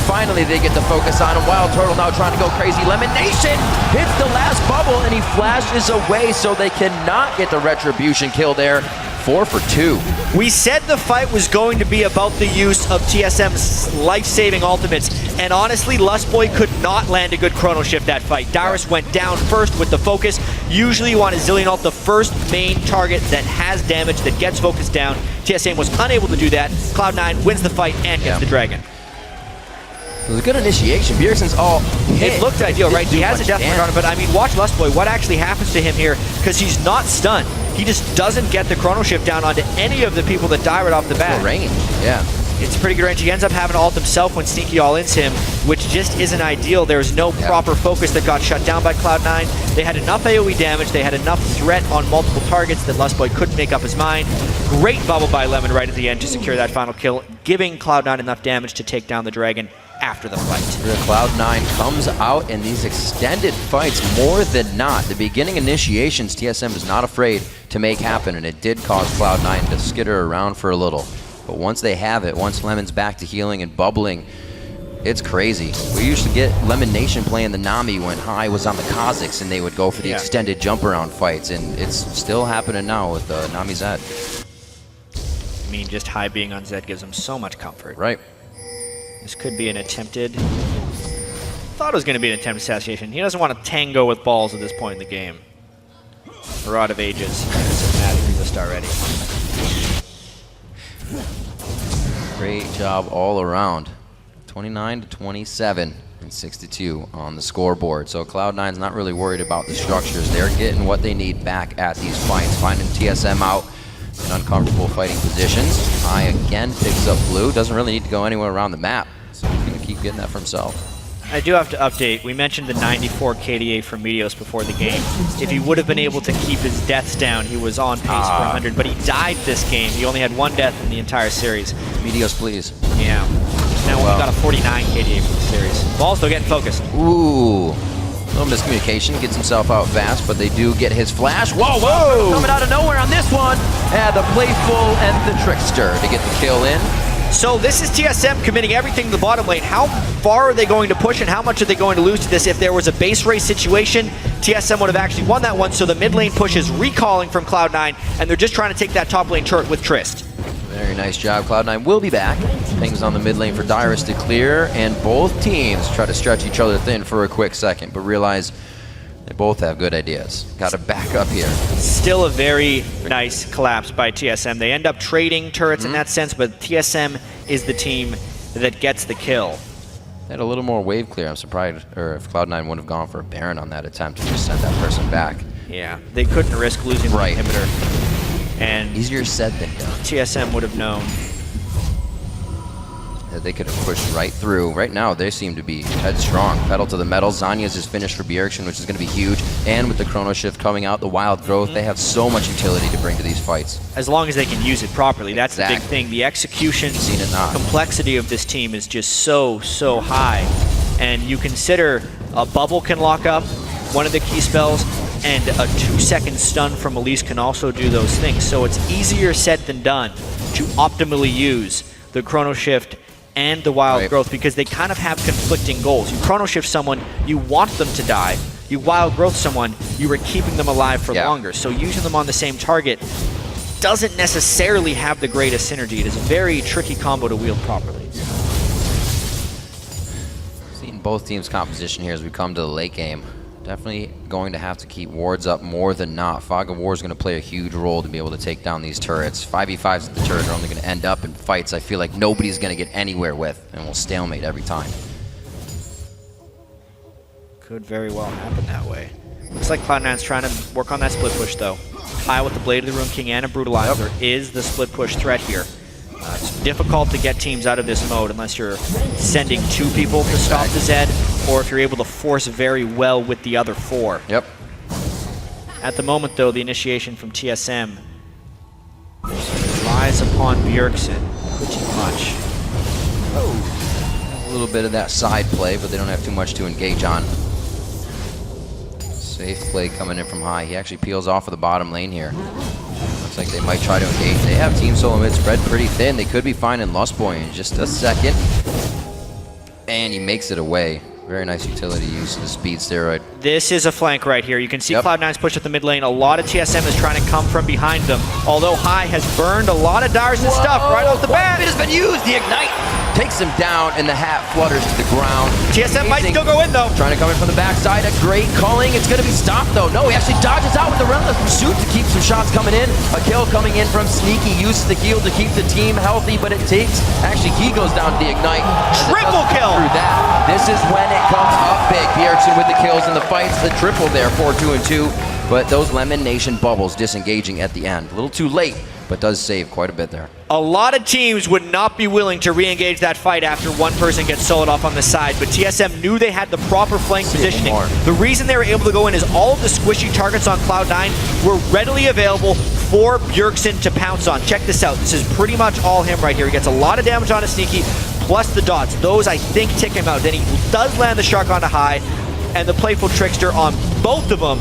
Finally, they get the focus on him. Wild Turtle now trying to go crazy. Lemonation hits the last bubble, and he flashes away, so they cannot get the retribution kill there. 4 for 2. We said the fight was going to be about the use of TSM's life-saving ultimates, and honestly, Lustboy could not land a good chrono shift that fight. Dyrus went down first with the focus. Usually you want a Zillion ult the first main target that has damage, that gets focused down. TSM was unable to do that. Cloud9 wins the fight and gets the Dragon. It was a good initiation. Bjergsen's all hit. It looked ideal, right? He has a death mark on him, but I mean, watch Lustboy. What actually happens to him here? Because he's not stunned. He just doesn't get the chrono shift down onto any of the people that die right off the bat. Range, yeah. It's pretty good range. He ends up having to ult himself when Sneaky all-ins him, which just isn't ideal. There's no proper focus that got shut down by Cloud9. They had enough AoE damage, they had enough threat on multiple targets that Lustboy couldn't make up his mind. Great bubble by Lemon right at the end to secure that final kill, giving Cloud9 enough damage to take down the Dragon after the fight. Cloud9 comes out in these extended fights more than not. The beginning initiations, TSM is not afraid to make happen, and it did cause Cloud9 to skitter around for a little. But once they have it, once Lemon's back to healing and bubbling, it's crazy. We used to get Lemon Nation playing the Nami when High was on the Kazakhs, and they would go for the extended jump around fights, and it's still happening now with Nami Zed. I mean, just High being on Zed gives him so much comfort. Right. This could be an attempted... Thought it was going to be an attempted assassination. He doesn't want to tango with balls at this point in the game. Rod of Ages. Cinematic resist already. Great job all around. 29 to 27 and 62 on the scoreboard. So Cloud9's not really worried about the structures. They're getting what they need back at these fights. Finding TSM out in uncomfortable fighting positions. High again picks up blue. Doesn't really need to go anywhere around the map. So he's going to keep getting that for himself. I do have to update. We mentioned the 94 KDA from Meteos before the game. If he would have been able to keep his deaths down, he was on pace for 100, but he died this game. He only had 1 death in the entire series. Meteos, please. Yeah. Now we've got a 49 KDA for the series. Ball's still getting focused. Ooh. Little miscommunication, gets himself out fast, but they do get his flash. Whoa! Coming out of nowhere on this one. The Playful and the Trickster to get the kill in. So this is TSM committing everything to the bottom lane. How far are they going to push and how much are they going to lose to this? If there was a base race situation, TSM would have actually won that one, so the mid lane push is recalling from Cloud9, and they're just trying to take that top lane turret with Trist. Very nice job. Cloud9 will be back. Things on the mid lane for Dyrus to clear, and both teams try to stretch each other thin for a quick second, but realize they both have good ideas. Got to back up here. Still a very nice collapse by TSM. They end up trading turrets in that sense, but TSM is the team that gets the kill. They had a little more wave clear. I'm surprised if Cloud9 would have gone for a Baron on that attempt to just send that person back. Yeah, they couldn't risk losing the inhibitor. And easier said than done. TSM would have known. They could have pushed right through. Right now, they seem to be headstrong. Pedal to the metal. Zanya's is finished for Bjergsen, which is going to be huge. And with the chrono shift coming out, the wild growth, they have so much utility to bring to these fights. As long as they can use it properly. That's the big thing. The execution complexity of this team is just so high. And you consider a bubble can lock up one of the key spells, and a 2-second stun from Elise can also do those things. So it's easier said than done to optimally use the chrono shift and the wild growth, because they kind of have conflicting goals. You chrono shift someone, you want them to die. You wild growth someone, you are keeping them alive for longer. So using them on the same target doesn't necessarily have the greatest synergy. It is a very tricky combo to wield properly. Seeing both teams' composition here as we come to the late game. Definitely going to have to keep wards up more than not. Fog of War is going to play a huge role to be able to take down these turrets. 5v5s at the turret are only going to end up in fights I feel like nobody's going to get anywhere with, and will stalemate every time. Could very well happen that way. Looks like Cloud9's trying to work on that split push, though. High with the Blade of the Rune King and a Brutalizer is the split push threat here. It's difficult to get teams out of this mode unless you're sending 2 people to stop the Zed, or if you're able to force very well with the other 4. Yep. At the moment, though, the initiation from TSM eyes upon Bjergsen, pretty much. A little bit of that side play, but they don't have too much to engage on. Safe play coming in from high. He actually peels off of the bottom lane here. Looks like they might try to engage. They have Team Solo mid spread pretty thin. They could be finding Lustboy in just a second. And he makes it away. Very nice utility use of the speed steroid. This is a flank right here. You can see Cloud9's push at the mid lane. A lot of TSM is trying to come from behind them. Although High has burned a lot of Dars' stuff right off the bat. It has been used. The Ignite takes him down, and the hat flutters to the ground. TSM might still go in, though. Trying to come in from the backside. A great culling. It's going to be stopped, though. No, he actually dodges out with the relentless pursuit to keep some shots coming in. A kill coming in from Sneaky. Uses the heal to keep the team healthy, but it takes... Actually, he goes down to the Ignite. Triple kill! Through that. This is when it comes up big. Bjergsen with the kills in the fights. The triple there, 4-2 and 2. But those Lemon Nation bubbles disengaging at the end. A little too late, but does save quite a bit there. A lot of teams would not be willing to re-engage that fight after one person gets soloed off on the side, but TSM knew they had the proper flank positioning. The reason they were able to go in is all of the squishy targets on Cloud9 were readily available for Bjergsen to pounce on. Check this out. This is pretty much all him right here. He gets a lot of damage on a Sneaky, plus the dots. Those, I think, tick him out. Then he does land the Shark onto High, and the Playful Trickster on both of them,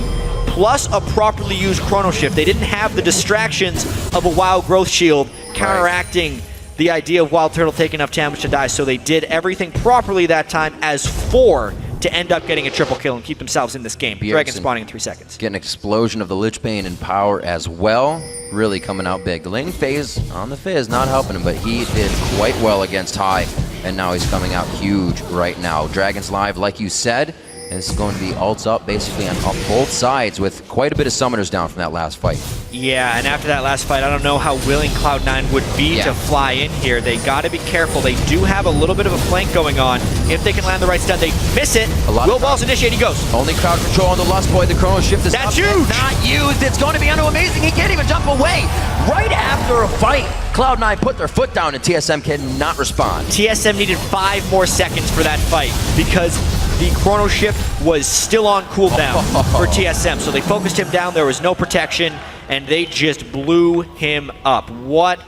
plus a properly used Chrono Shift. They didn't have the distractions of a Wild Growth Shield counteracting the idea of Wild Turtle taking enough damage to die, so they did everything properly that time as 4 to end up getting a triple kill and keep themselves in this game. Dragon spawning in 3 seconds. Get an explosion of the Lich Bane in power as well. Really coming out big. The laning phase on the Fizz not helping him, but he did quite well against High, and now he's coming out huge right now. Dragon's live, like you said. And this is going to be ults up basically on both sides with quite a bit of summoners down from that last fight. Yeah, and after that last fight, I don't know how willing Cloud9 would be to fly in here. They got to be careful. They do have a little bit of a flank going on. If they can land the right stun, they miss it. Will Balls initiate, he goes. Only crowd control on the Lustboy. The Chrono Shift is That's up huge. not used. It's going to be amazing. He can't even jump away. Right after a fight, Cloud9 put their foot down and TSM cannot respond. TSM needed 5 more seconds for that fight because the Chrono Shift was still on cooldown for TSM. So they focused him down, there was no protection, and they just blew him up. What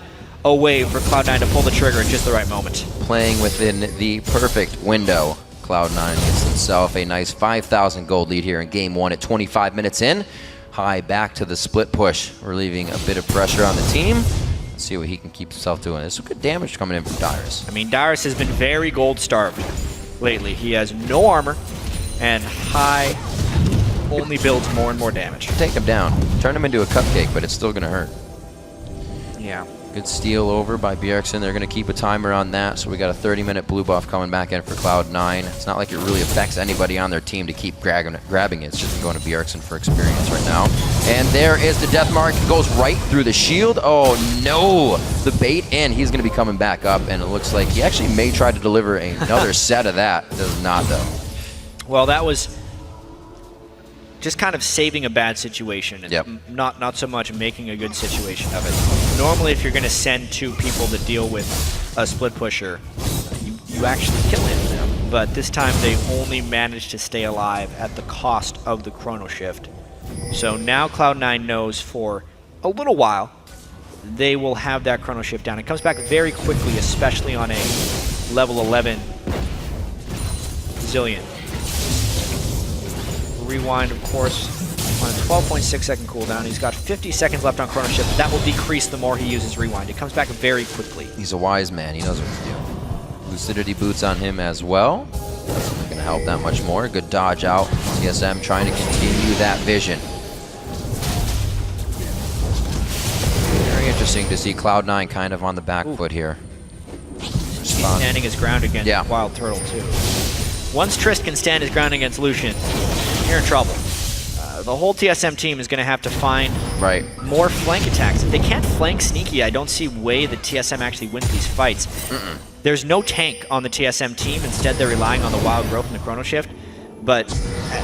a way for Cloud9 to pull the trigger at just the right moment. Playing within the perfect window, Cloud9 gets himself a nice 5,000 gold lead here in Game 1 at 25 minutes in. High back to the split push, relieving a bit of pressure on the team. Let's see what he can keep himself doing. There's some good damage coming in from Dyrus. I mean, Dyrus has been very gold starved lately. He has no armor, and High only builds more and more damage. Take him down. Turn him into a cupcake, but it's still going to hurt. Yeah. Good steal over by Bjergsen. They're going to keep a timer on that, so we got a 30-minute blue buff coming back in for Cloud9. It's not like it really affects anybody on their team to keep grabbing it. It's just going to Bjergsen for experience right now. And there is the death mark. It goes right through the shield. Oh, no. The bait in. He's going to be coming back up, and it looks like he actually may try to deliver another set of that. Does not, though. Well, that was just kind of saving a bad situation and not so much making a good situation of it. Normally, if you're going to send 2 people to deal with a split pusher, you actually kill him. But this time, they only managed to stay alive at the cost of the Chrono Shift. So now Cloud9 knows for a little while they will have that Chrono Shift down. It comes back very quickly, especially on a level 11 Zillion. Rewind, of course, on a 12.6 second cooldown. He's got 50 seconds left on Chrono Shift. That will decrease the more he uses Rewind. It comes back very quickly. He's a wise man. He knows what to do. Lucidity boots on him as well. That's only going to help that much more. Good dodge out. TSM trying to continue that vision. Very interesting to see Cloud9 kind of on the back foot here. He's standing his ground against Wild Turtle, too. Once Trist can stand his ground against Lucian, you're in trouble. The whole TSM team is going to have to find more flank attacks. If they can't flank Sneaky, I don't see a way that TSM actually wins these fights. There's no tank on the TSM team. Instead, they're relying on the Wild Growth and the Chrono Shift. But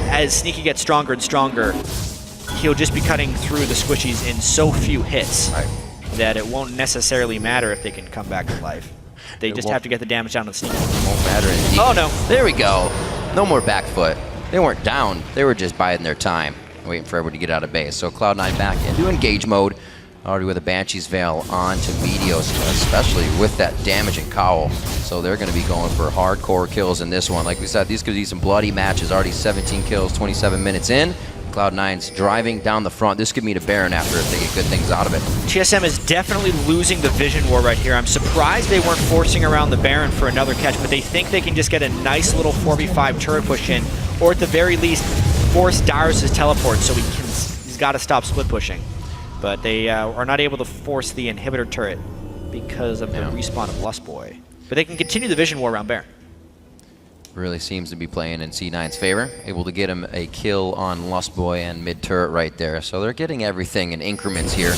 as Sneaky gets stronger and stronger, he'll just be cutting through the squishies in so few hits that it won't necessarily matter if they can come back to life. They just have to get the damage down on Sneaky. Won't matter indeed. Oh, no. There we go. No more back foot. They weren't down. They were just biding their time, waiting for everyone to get out of base. So Cloud9 back into engage mode. already with a Banshee's Veil onto Meteos, especially with that damaging cowl. So they're going to be going for hardcore kills in this one. Like we said, these could be some bloody matches. Already 17 kills, 27 minutes in. Cloud9's driving down the front. This could mean a Baron after if they get good things out of it. TSM is definitely losing the vision war right here. I'm surprised they weren't forcing around the Baron for another catch, but they think they can just get a nice little 4v5 turret push in, or at the very least, force Darius' teleport so he's got to stop split pushing. But they are not able to force the inhibitor turret because of the respawn of Lustboy. But they can continue the vision war around Baron. Really seems to be playing in C9's favor. Able to get him a kill on Lustboy and mid turret right there. So they're getting everything in increments here.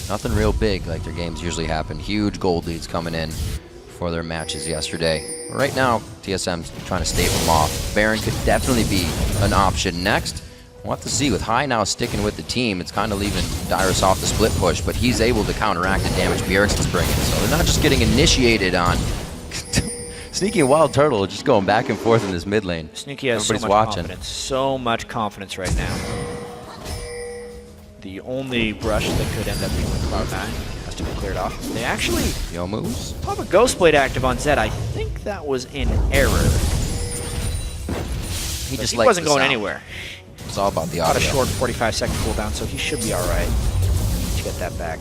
Nothing real big like their games usually happen. Huge gold leads coming in for their matches yesterday. Right now, TSM's trying to stave them off. Baron could definitely be an option next. We'll have to see. With High now sticking with the team, it's kind of leaving Dyrus off the split push, but he's able to counteract the damage Bjergsen's bringing. So they're not just getting initiated on Sneaky and Wild Turtle just going back and forth in this mid lane. Sneaky has Everybody's so much watching. confidence. So much confidence right now. The only brush that could end up being with Cloud9 has to be cleared off. They actually Yo moves. have a Ghost Blade active on Zed. I think that was in error. He just He likes wasn't the going sound. anywhere. It's all about the Got a audio. short 45-second cooldown, so he should be all right to get that back.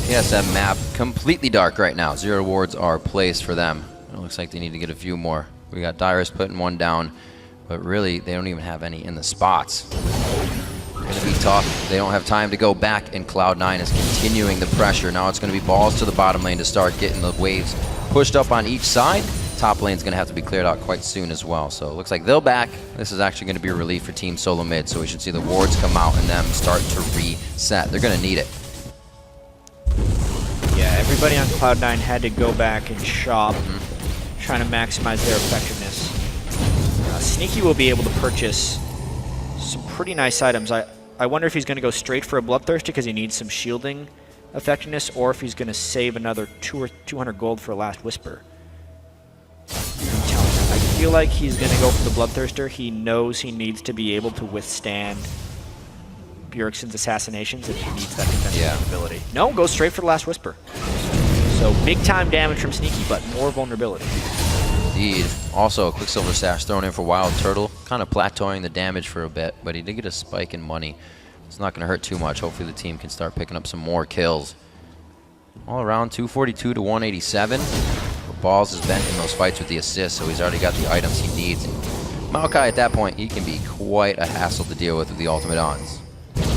TSM map completely dark right now. 0 wards are placed for them. It looks like they need to get a few more. We got Dyrus putting one down, but really they don't even have any in the spots. It's going to be tough. They don't have time to go back, and Cloud9 is continuing the pressure. Now it's going to be balls to the bottom lane to start getting the waves pushed up on each side. Top lane's going to have to be cleared out quite soon as well. So it looks like they'll back. This is actually going to be a relief for Team Solo Mid, so we should see the wards come out and them start to reset. They're going to need it. Yeah, everybody on Cloud9 had to go back and shop, trying to maximize their effectiveness. Sneaky will be able to purchase some pretty nice items. I wonder if he's going to go straight for a Bloodthirster because he needs some shielding effectiveness, or if he's going to save another 200 gold for a Last Whisper. I feel like he's going to go for the Bloodthirster. He knows he needs to be able to withstand Bjergsen's assassinations, and he needs that defensive ability. No, goes straight for the Last Whisper. So big time damage from Sneaky, but more vulnerability. Indeed. Also, a Quicksilver Sash thrown in for Wild Turtle, kind of plateauing the damage for a bit, but he did get a spike in money. It's not going to hurt too much. Hopefully the team can start picking up some more kills. All around 242 to 187. But Balls has been in those fights with the assist, so he's already got the items he needs. And Maokai at that point, he can be quite a hassle to deal with the ultimate ons.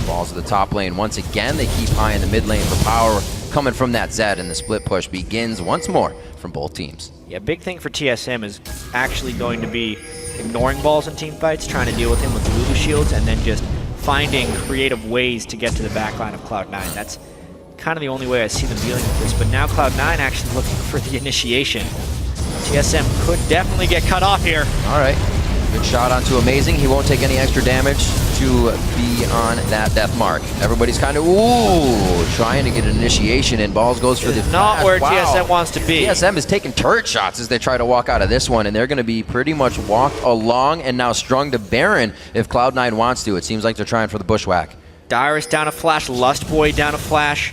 Balls to the top lane once again. They keep High in the mid lane for power coming from that Zed, and the split push begins once more from both teams. Yeah, big thing for TSM is actually going to be ignoring Balls in team fights, trying to deal with him with Lulu shields, and then just finding creative ways to get to the back line of Cloud9. That's kind of the only way I see them dealing with this. But now Cloud9 actually looking for the initiation. TSM could definitely get cut off here. All right. Good shot onto Amazing. He won't take any extra damage to be on that death mark. Everybody's kind of, trying to get an initiation, and Balls goes for the Not flash. where Wow. TSM wants to be. TSM is taking turret shots as they try to walk out of this one, and they're going to be pretty much walked along and now strung to Baron if Cloud9 wants to. It seems like they're trying for the bushwhack. Dyrus down a flash, Lustboy down a flash,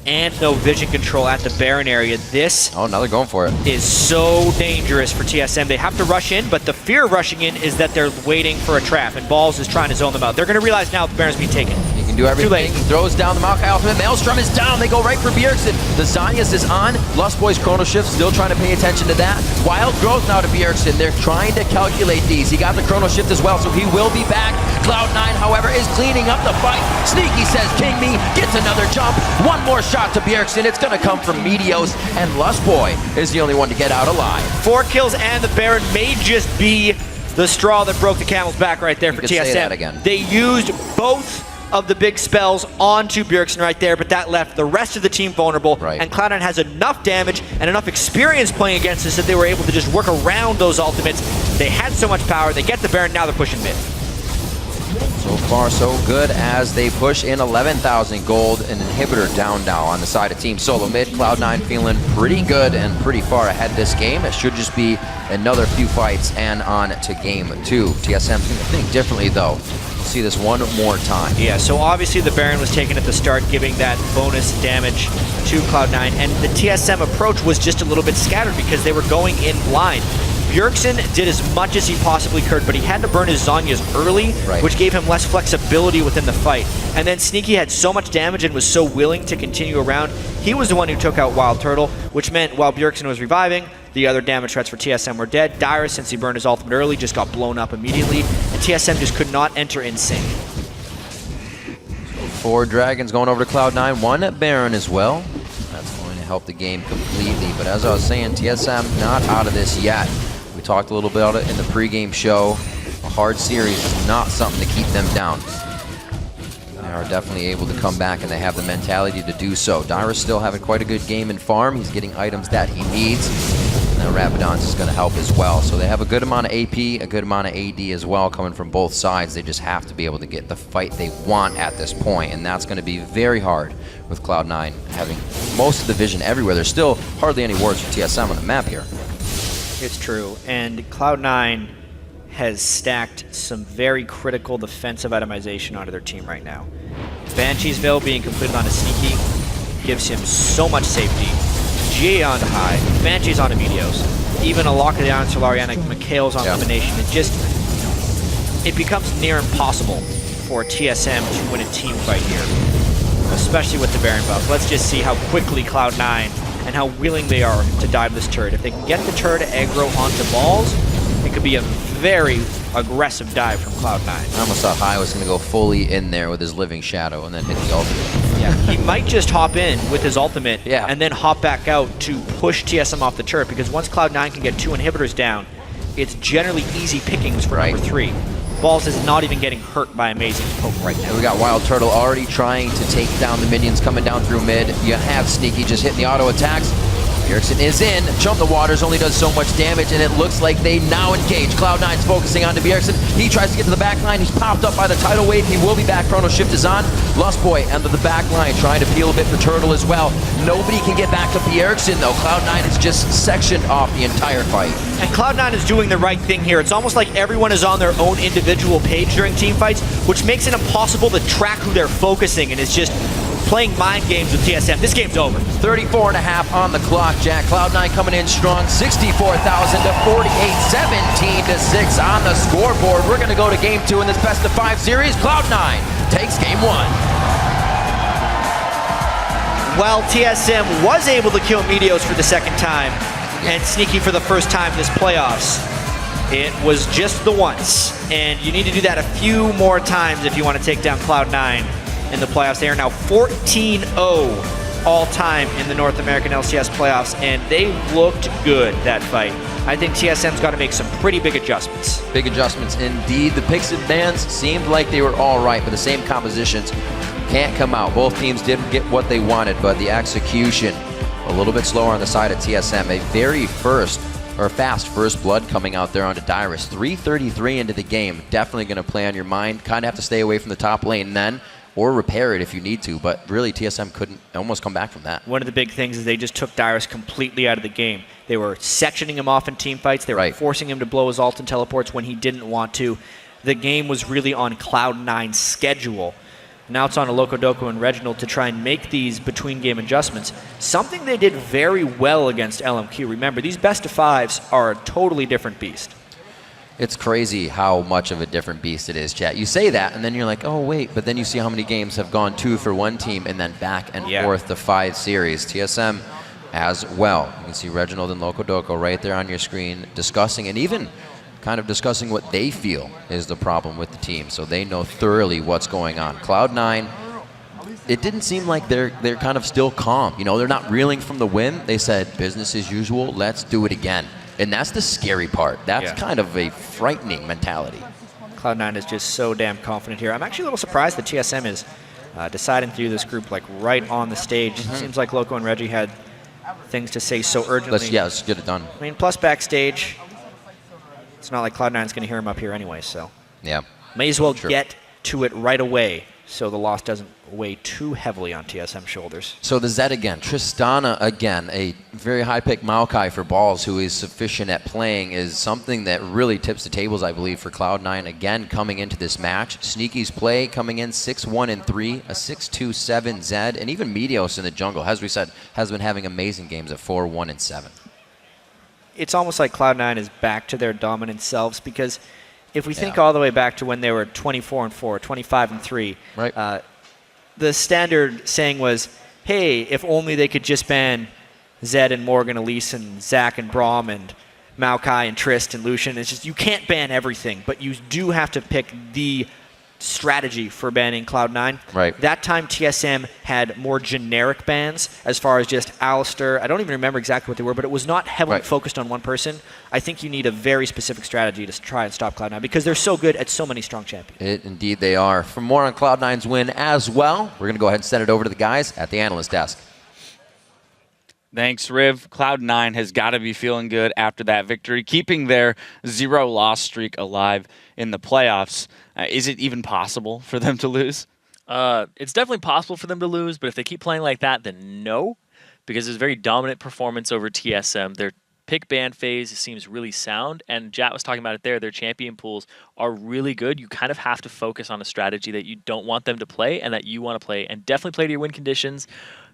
and no vision control at the Baron area. This Oh, now they're going for it. is so dangerous for TSM. They have to rush in, but the fear of rushing in is that they're waiting for a trap, and Balls is trying to zone them out. They're going to realize now the Baron's being taken. He can do everything. late. He throws down the Maokai ultimate. Maelstrom is down. They go right for Bjergsen. The Zanias is on. Lustboy's Chrono Shift still trying to pay attention to that. Wild growth now to Bjergsen. They're trying to calculate these. He got the Chrono Shift as well, so he will be back. Cloud9, however, is cleaning up the fight. Sneaky says, "King me," gets another jump. One more shot to Bjergsen. It's going to come from Meteos, and Lustboy is the only one to get out alive. 4 kills, and the Baron may just be the straw that broke the camel's back right there for could TSM. say that again. They used both of the big spells onto Bjergsen right there, but that left the rest of the team vulnerable. Right. And Cloud9 has enough damage and enough experience playing against us that they were able to just work around those ultimates. They had so much power. They get the Baron, now they're pushing mid. So far so good as they push in 11,000 gold. An inhibitor down now on the side of Team Solo Mid. Cloud9 feeling pretty good and pretty far ahead this game. It should just be another few fights and on to game 2. TSM's going to think differently though. We'll see this one more time. Yeah, so obviously the Baron was taken at the start, giving that bonus damage to Cloud9, and the TSM approach was just a little bit scattered because they were going in blind. Bjergsen did as much as he possibly could, but he had to burn his Zhonya's early, which gave him less flexibility within the fight. And then Sneaky had so much damage and was so willing to continue around. He was the one who took out Wild Turtle, which meant while Bjergsen was reviving, the other damage threats for TSM were dead. Dyrus, since he burned his ultimate early, just got blown up immediately, and TSM just could not enter in sync. 4 Dragons going over to Cloud9, 1 Baron as well. That's going to help the game completely, but as I was saying, TSM not out of this yet. We talked a little bit about it in the pregame show. A hard series is not something to keep them down. They are definitely able to come back, and they have the mentality to do so. Dyrus still having quite a good game in farm. He's getting items that he needs. And now Rabadon's is going to help as well. So they have a good amount of AP, a good amount of AD as well coming from both sides. They just have to be able to get the fight they want at this point, and that's going to be very hard with Cloud9 having most of the vision everywhere. There's still hardly any wards for TSM on the map here. It's true, and Cloud9 has stacked some very critical defensive itemization onto their team right now. Banshee's Veil being completed on a Sneaky gives him so much safety. GA on high, Banshee's on Meteos, even a Lock of the Iron Solariana, Mikhail's on Elimination. It becomes near impossible for TSM to win a team fight here, especially with the Baron buff. Let's just see how quickly Cloud9 and how willing they are to dive this turret. If they can get the turret aggro onto balls, it could be a very aggressive dive from Cloud9. I almost thought High was going to go fully in there with his Living Shadow and then hit the ultimate. Yeah, he might just hop in with his ultimate and then hop back out to push TSM off the turret, because once Cloud9 can get 2 inhibitors down, it's generally easy pickings for number 3. Balls is not even getting hurt by Amazing's poke right now. And we got Wild Turtle already trying to take down the minions coming down through mid. You have Sneaky just hitting the auto attacks. Bjergsen is in. Jump the Waters only does so much damage, and it looks like they now engage. Cloud9's focusing on Bjergsen. He tries to get to the back line. He's popped up by the tidal wave. He will be back. Chrono Shift is on. Lust Boy under the back line, trying to peel a bit for Turtle as well. Nobody can get back to Bjergsen, though. Cloud9 is just sectioned off the entire fight. And Cloud9 is doing the right thing here. It's almost like everyone is on their own individual page during team fights, which makes it impossible to track who they're focusing, and it's just playing mind games with TSM. This game's over. 34.5 on the clock, Jack. Cloud9 coming in strong, 64,000 to 48, 17 to 6 on the scoreboard. We're going to go to game 2 in this best of 5 series. Cloud9 takes game 1. While TSM was able to kill Meteos for the second time and Sneaky for the first time this playoffs, it was just the once. And you need to do that a few more times if you want to take down Cloud9 in the playoffs. They are now 14-0 all-time in the North American LCS playoffs, and they looked good that fight. I think TSM's got to make some pretty big adjustments. Big adjustments indeed. The picks and bans seemed like they were all right, but the same compositions can't come out. Both teams did get what they wanted, but the execution a little bit slower on the side of TSM. A very fast first blood coming out there onto Dyrus. 3:33 into the game. Definitely going to play on your mind. Kind of have to stay away from the top lane then, or repair it if you need to, but really TSM couldn't almost come back from that. One of the big things is they just took Dyrus completely out of the game. They were sectioning him off in team fights. They were forcing him to blow his ult and teleports when he didn't want to. The game was really on Cloud9's schedule. Now it's on a Locodoco and Reginald to try and make these between-game adjustments, something they did very well against LMQ. Remember, these best-of-5s are a totally different beast. It's crazy how much of a different beast it is, chat. You say that, and then you're like, oh, wait, but then you see how many games have gone 2 for one team and then back and forth to 5 series. TSM as well. You can see Reginald and Locodoco right there on your screen discussing, and even kind of discussing what they feel is the problem with the team, so they know thoroughly what's going on. Cloud9, it didn't seem like they're kind of still calm. You know, they're not reeling from the win. They said, business as usual, let's do it again. And that's the scary part. That's kind of a frightening mentality. Cloud9 is just so damn confident here. I'm actually a little surprised that TSM is deciding to do this group like right on the stage. Seems like Loco and Reggie had things to say so urgently. Let's get it done. I mean, plus backstage, it's not like Cloud9's going to hear him up here anyway, so. Yeah. May as well get to it right away, so the loss doesn't weigh too heavily on TSM shoulders. So the Zed again, Tristana again, a very high pick Maokai for balls who is sufficient at playing is something that really tips the tables, I believe, for Cloud9 again coming into this match. Sneaky's play coming in 6-1-3, a 6-2-7 Zed, and even Meteos in the jungle, as we said, has been having amazing games at 4-1-7. It's almost like Cloud9 is back to their dominant selves, because if we think all the way back to when they were 24-4, 25-3, right. The standard saying was, hey, if only they could just ban Zed and Morgan, Elise and Zach and Braum and Maokai and Trist and Lucian. It's just, you can't ban everything, but you do have to pick the strategy for banning Cloud9. Right. That time TSM had more generic bans as far as just Alistair. I don't even remember exactly what they were, but it was not heavily focused on one person. I think you need a very specific strategy to try and stop Cloud9 because they're so good at so many strong champions. Indeed they are. For more on Cloud9's win as well, we're going to go ahead and send it over to the guys at the analyst desk. Thanks, Riv. Cloud9 has got to be feeling good after that victory, keeping their 0-loss streak alive in the playoffs. Is it even possible for them to lose? It's definitely possible for them to lose, but if they keep playing like that, then no, because there's a very dominant performance over TSM. Their pick ban phase seems really sound, and Jat was talking about it there. Their champion pools are really good. You kind of have to focus on a strategy that you don't want them to play and that you want to play, and definitely play to your win conditions,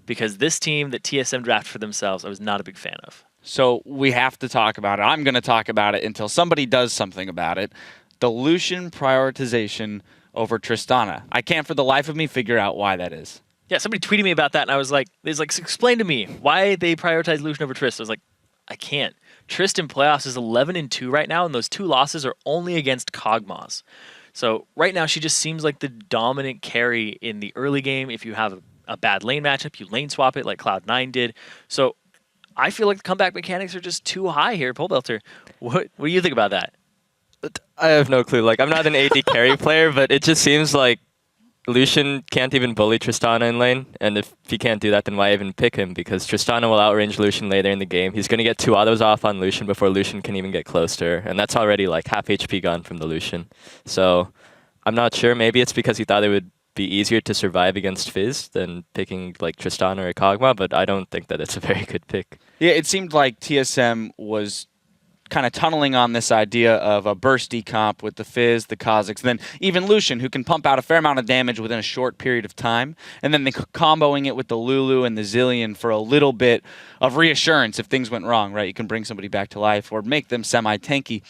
because this team that TSM drafted for themselves, I was not a big fan of. So we have to talk about it. I'm going to talk about it until somebody does something about it. The Lucian prioritization over Tristana. I can't for the life of me figure out why that is. Yeah, somebody tweeted me about that, and I was like, explain to me why they prioritize Lucian over Trist. I was like, I can't. Trist in playoffs is 11-2 right now, and those 2 losses are only against Kog'Maws. So right now, she just seems like the dominant carry in the early game. If you have a bad lane matchup, you lane swap it like Cloud9 did. So I feel like the comeback mechanics are just too high here, Polebelter. What do you think about that? I have no clue. Like, I'm not an AD carry player, but it just seems like Lucian can't even bully Tristana in lane, and if he can't do that, then why even pick him? Because Tristana will outrange Lucian later in the game. He's going to get 2 autos off on Lucian before Lucian can even get close to her, and that's already like half HP gone from the Lucian. So I'm not sure. Maybe it's because he thought it would be easier to survive against Fizz than picking like Tristana or Kog'Maw, but I don't think that it's a very good pick. Yeah, it seemed like TSM was kind of tunneling on this idea of a bursty comp with the Fizz, the Kazakhs, and then even Lucian, who can pump out a fair amount of damage within a short period of time, and then comboing it with the Lulu and the Zillion for a little bit of reassurance if things went wrong, right? You can bring somebody back to life or make them semi-tanky.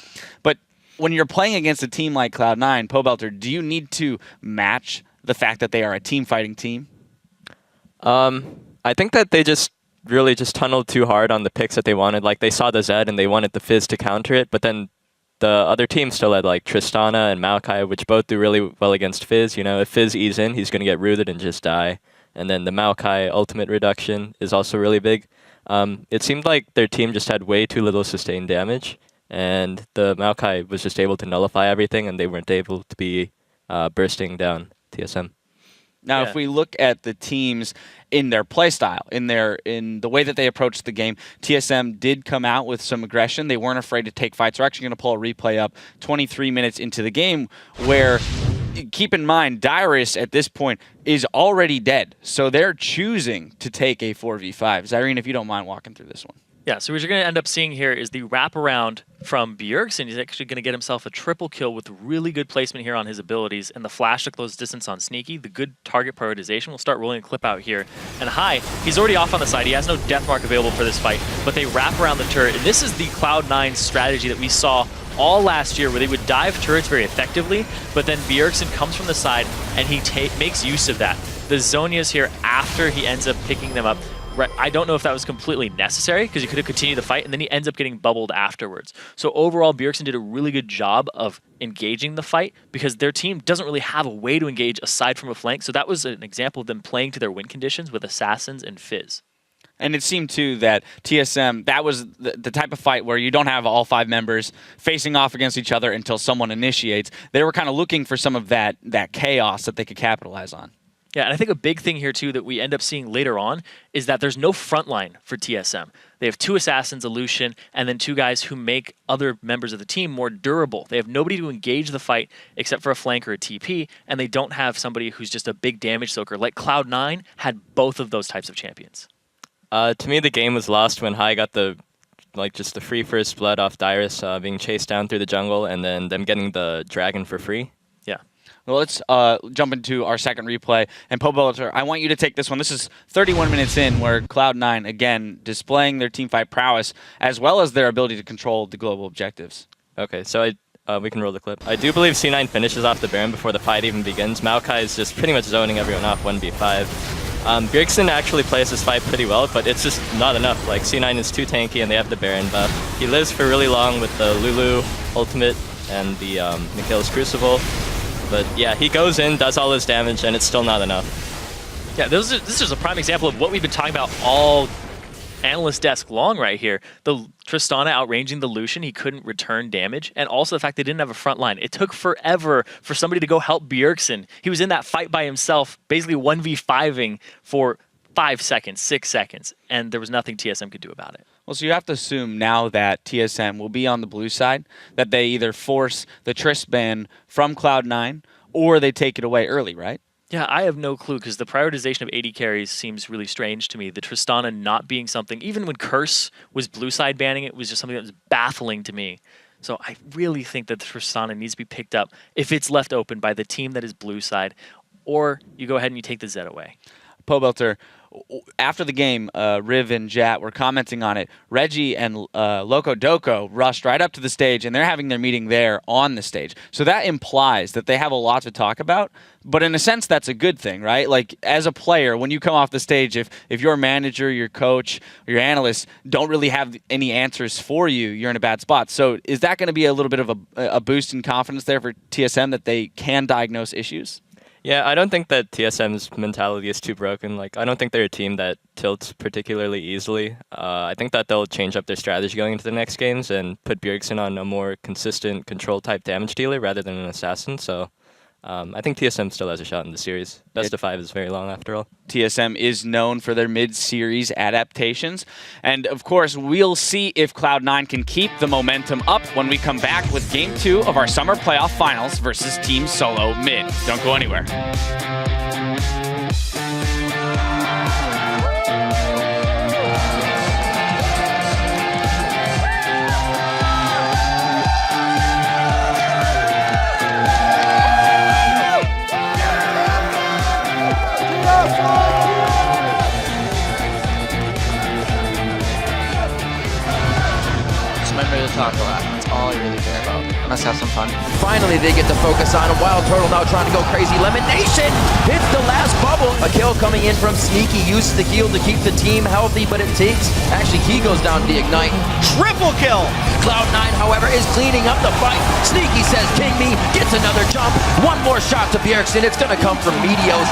But when you're playing against a team like Cloud9, Pobelter, do you need to match the fact that they are a team-fighting team? I think that they really just tunneled too hard on the picks that they wanted. Like, they saw the Zed and they wanted the Fizz to counter it, but then the other team still had like Tristana and Maokai, which both do really well against Fizz. You know, if Fizz ease in, he's going to get rooted and just die. And then the Maokai ultimate reduction is also really big. It seemed like their team just had way too little sustained damage, and the Maokai was just able to nullify everything, and they weren't able to be bursting down TSM. Now, if we look at the teams in their playstyle, in the way that they approached the game, TSM did come out with some aggression. They weren't afraid to take fights. We're actually going to pull a replay up 23 minutes into the game where, keep in mind, Dyrus at this point is already dead. So they're choosing to take a 4v5. Zyrene, if you don't mind walking through this one. Yeah, so what you're going to end up seeing here is the wraparound from Bjergsen. He's actually going to get himself a triple kill with really good placement here on his abilities, and the flash to close distance on Sneaky, the good target prioritization. We'll start rolling a clip out here. And Hai, he's already off on the side. He has no death mark available for this fight, but they wrap around the turret. And this is the Cloud9 strategy that we saw all last year, where they would dive turrets very effectively, but then Bjergsen comes from the side and he makes use of that. The Zhonya's here after he ends up picking them up. I don't know if that was completely necessary, because he could have continued the fight, and then he ends up getting bubbled afterwards. So overall, Bjergsen did a really good job of engaging the fight, because their team doesn't really have a way to engage aside from a flank. So that was an example of them playing to their win conditions with Assassins and Fizz. And it seemed, too, that TSM, that was the type of fight where you don't have all 5 members facing off against each other until someone initiates. They were kind of looking for some of that chaos that they could capitalize on. Yeah, and I think a big thing here, too, that we end up seeing later on is that there's no front line for TSM. They have 2 assassins, a Lucian, and then 2 guys who make other members of the team more durable. They have nobody to engage the fight except for a flank or a TP, and they don't have somebody who's just a big damage soaker. Like Cloud9 had both of those types of champions. To me, the game was lost when Hai got the free first blood off Dyrus being chased down through the jungle, and then them getting the dragon for free. Yeah. Well, let's jump into our second replay. And Pobelter, I want you to take this one. This is 31 minutes in where Cloud9, again, displaying their teamfight prowess as well as their ability to control the global objectives. Okay, so we can roll the clip. I do believe C9 finishes off the Baron before the fight even begins. Maokai is just pretty much zoning everyone off 1v5. Bjergsen actually plays this fight pretty well, but it's just not enough. Like, C9 is too tanky and they have the Baron buff. He lives for really long with the Lulu ultimate and the Mikhail's Crucible. But yeah, he goes in, does all his damage, and it's still not enough. Yeah, this is a prime example of what we've been talking about all analyst desk long right here. The Tristana outranging the Lucian, he couldn't return damage, and also the fact they didn't have a front line. It took forever for somebody to go help Bjergsen. He was in that fight by himself, basically 1v5ing for 5 seconds, 6 seconds, and there was nothing TSM could do about it. Well, so you have to assume now that TSM will be on the blue side, that they either force the Trist ban from Cloud9 or they take it away early, right? Yeah, I have no clue because the prioritization of AD carries seems really strange to me. The Tristana not being something, even when Curse was blue side banning, it was just something that was baffling to me. So I really think that the Tristana needs to be picked up if it's left open by the team that is blue side, or you go ahead and you take the Zed away. Pobelter, after the game, Riv and Jat were commenting on it. Reggie and Loco Doco rushed right up to the stage, and they're having their meeting there on the stage. So that implies that they have a lot to talk about, but in a sense, that's a good thing, right? Like, as a player, when you come off the stage, if your manager, your coach, or your analyst don't really have any answers for you, you're in a bad spot. So is that going to be a little bit of a boost in confidence there for TSM that they can diagnose issues? Yeah, I don't think that TSM's mentality is too broken. Like, I don't think they're a team that tilts particularly easily. I think that they'll change up their strategy going into the next games and put Bjergsen on a more consistent control-type damage dealer rather than an assassin. So I think TSM still has a shot in the series. Best of 5 is very long after all. TSM is known for their mid-series adaptations. And, of course, we'll see if Cloud9 can keep the momentum up when we come back with Game 2 of our Summer Playoff Finals versus Team Solo Mid. Don't go anywhere. Talk a lot. That's all I really care about. Let's have some fun. Finally, they get to focus on him. Wild Turtle now trying to go crazy. Lemonation hits the last bubble. A kill coming in from Sneaky. Uses the heal to keep the team healthy, but it takes... Actually, he goes down to the Ignite. Triple kill! Cloud9, however, is cleaning up the fight. Sneaky says, "King me," gets another jump. One more shot to Bjergsen. It's going to come from Meteos.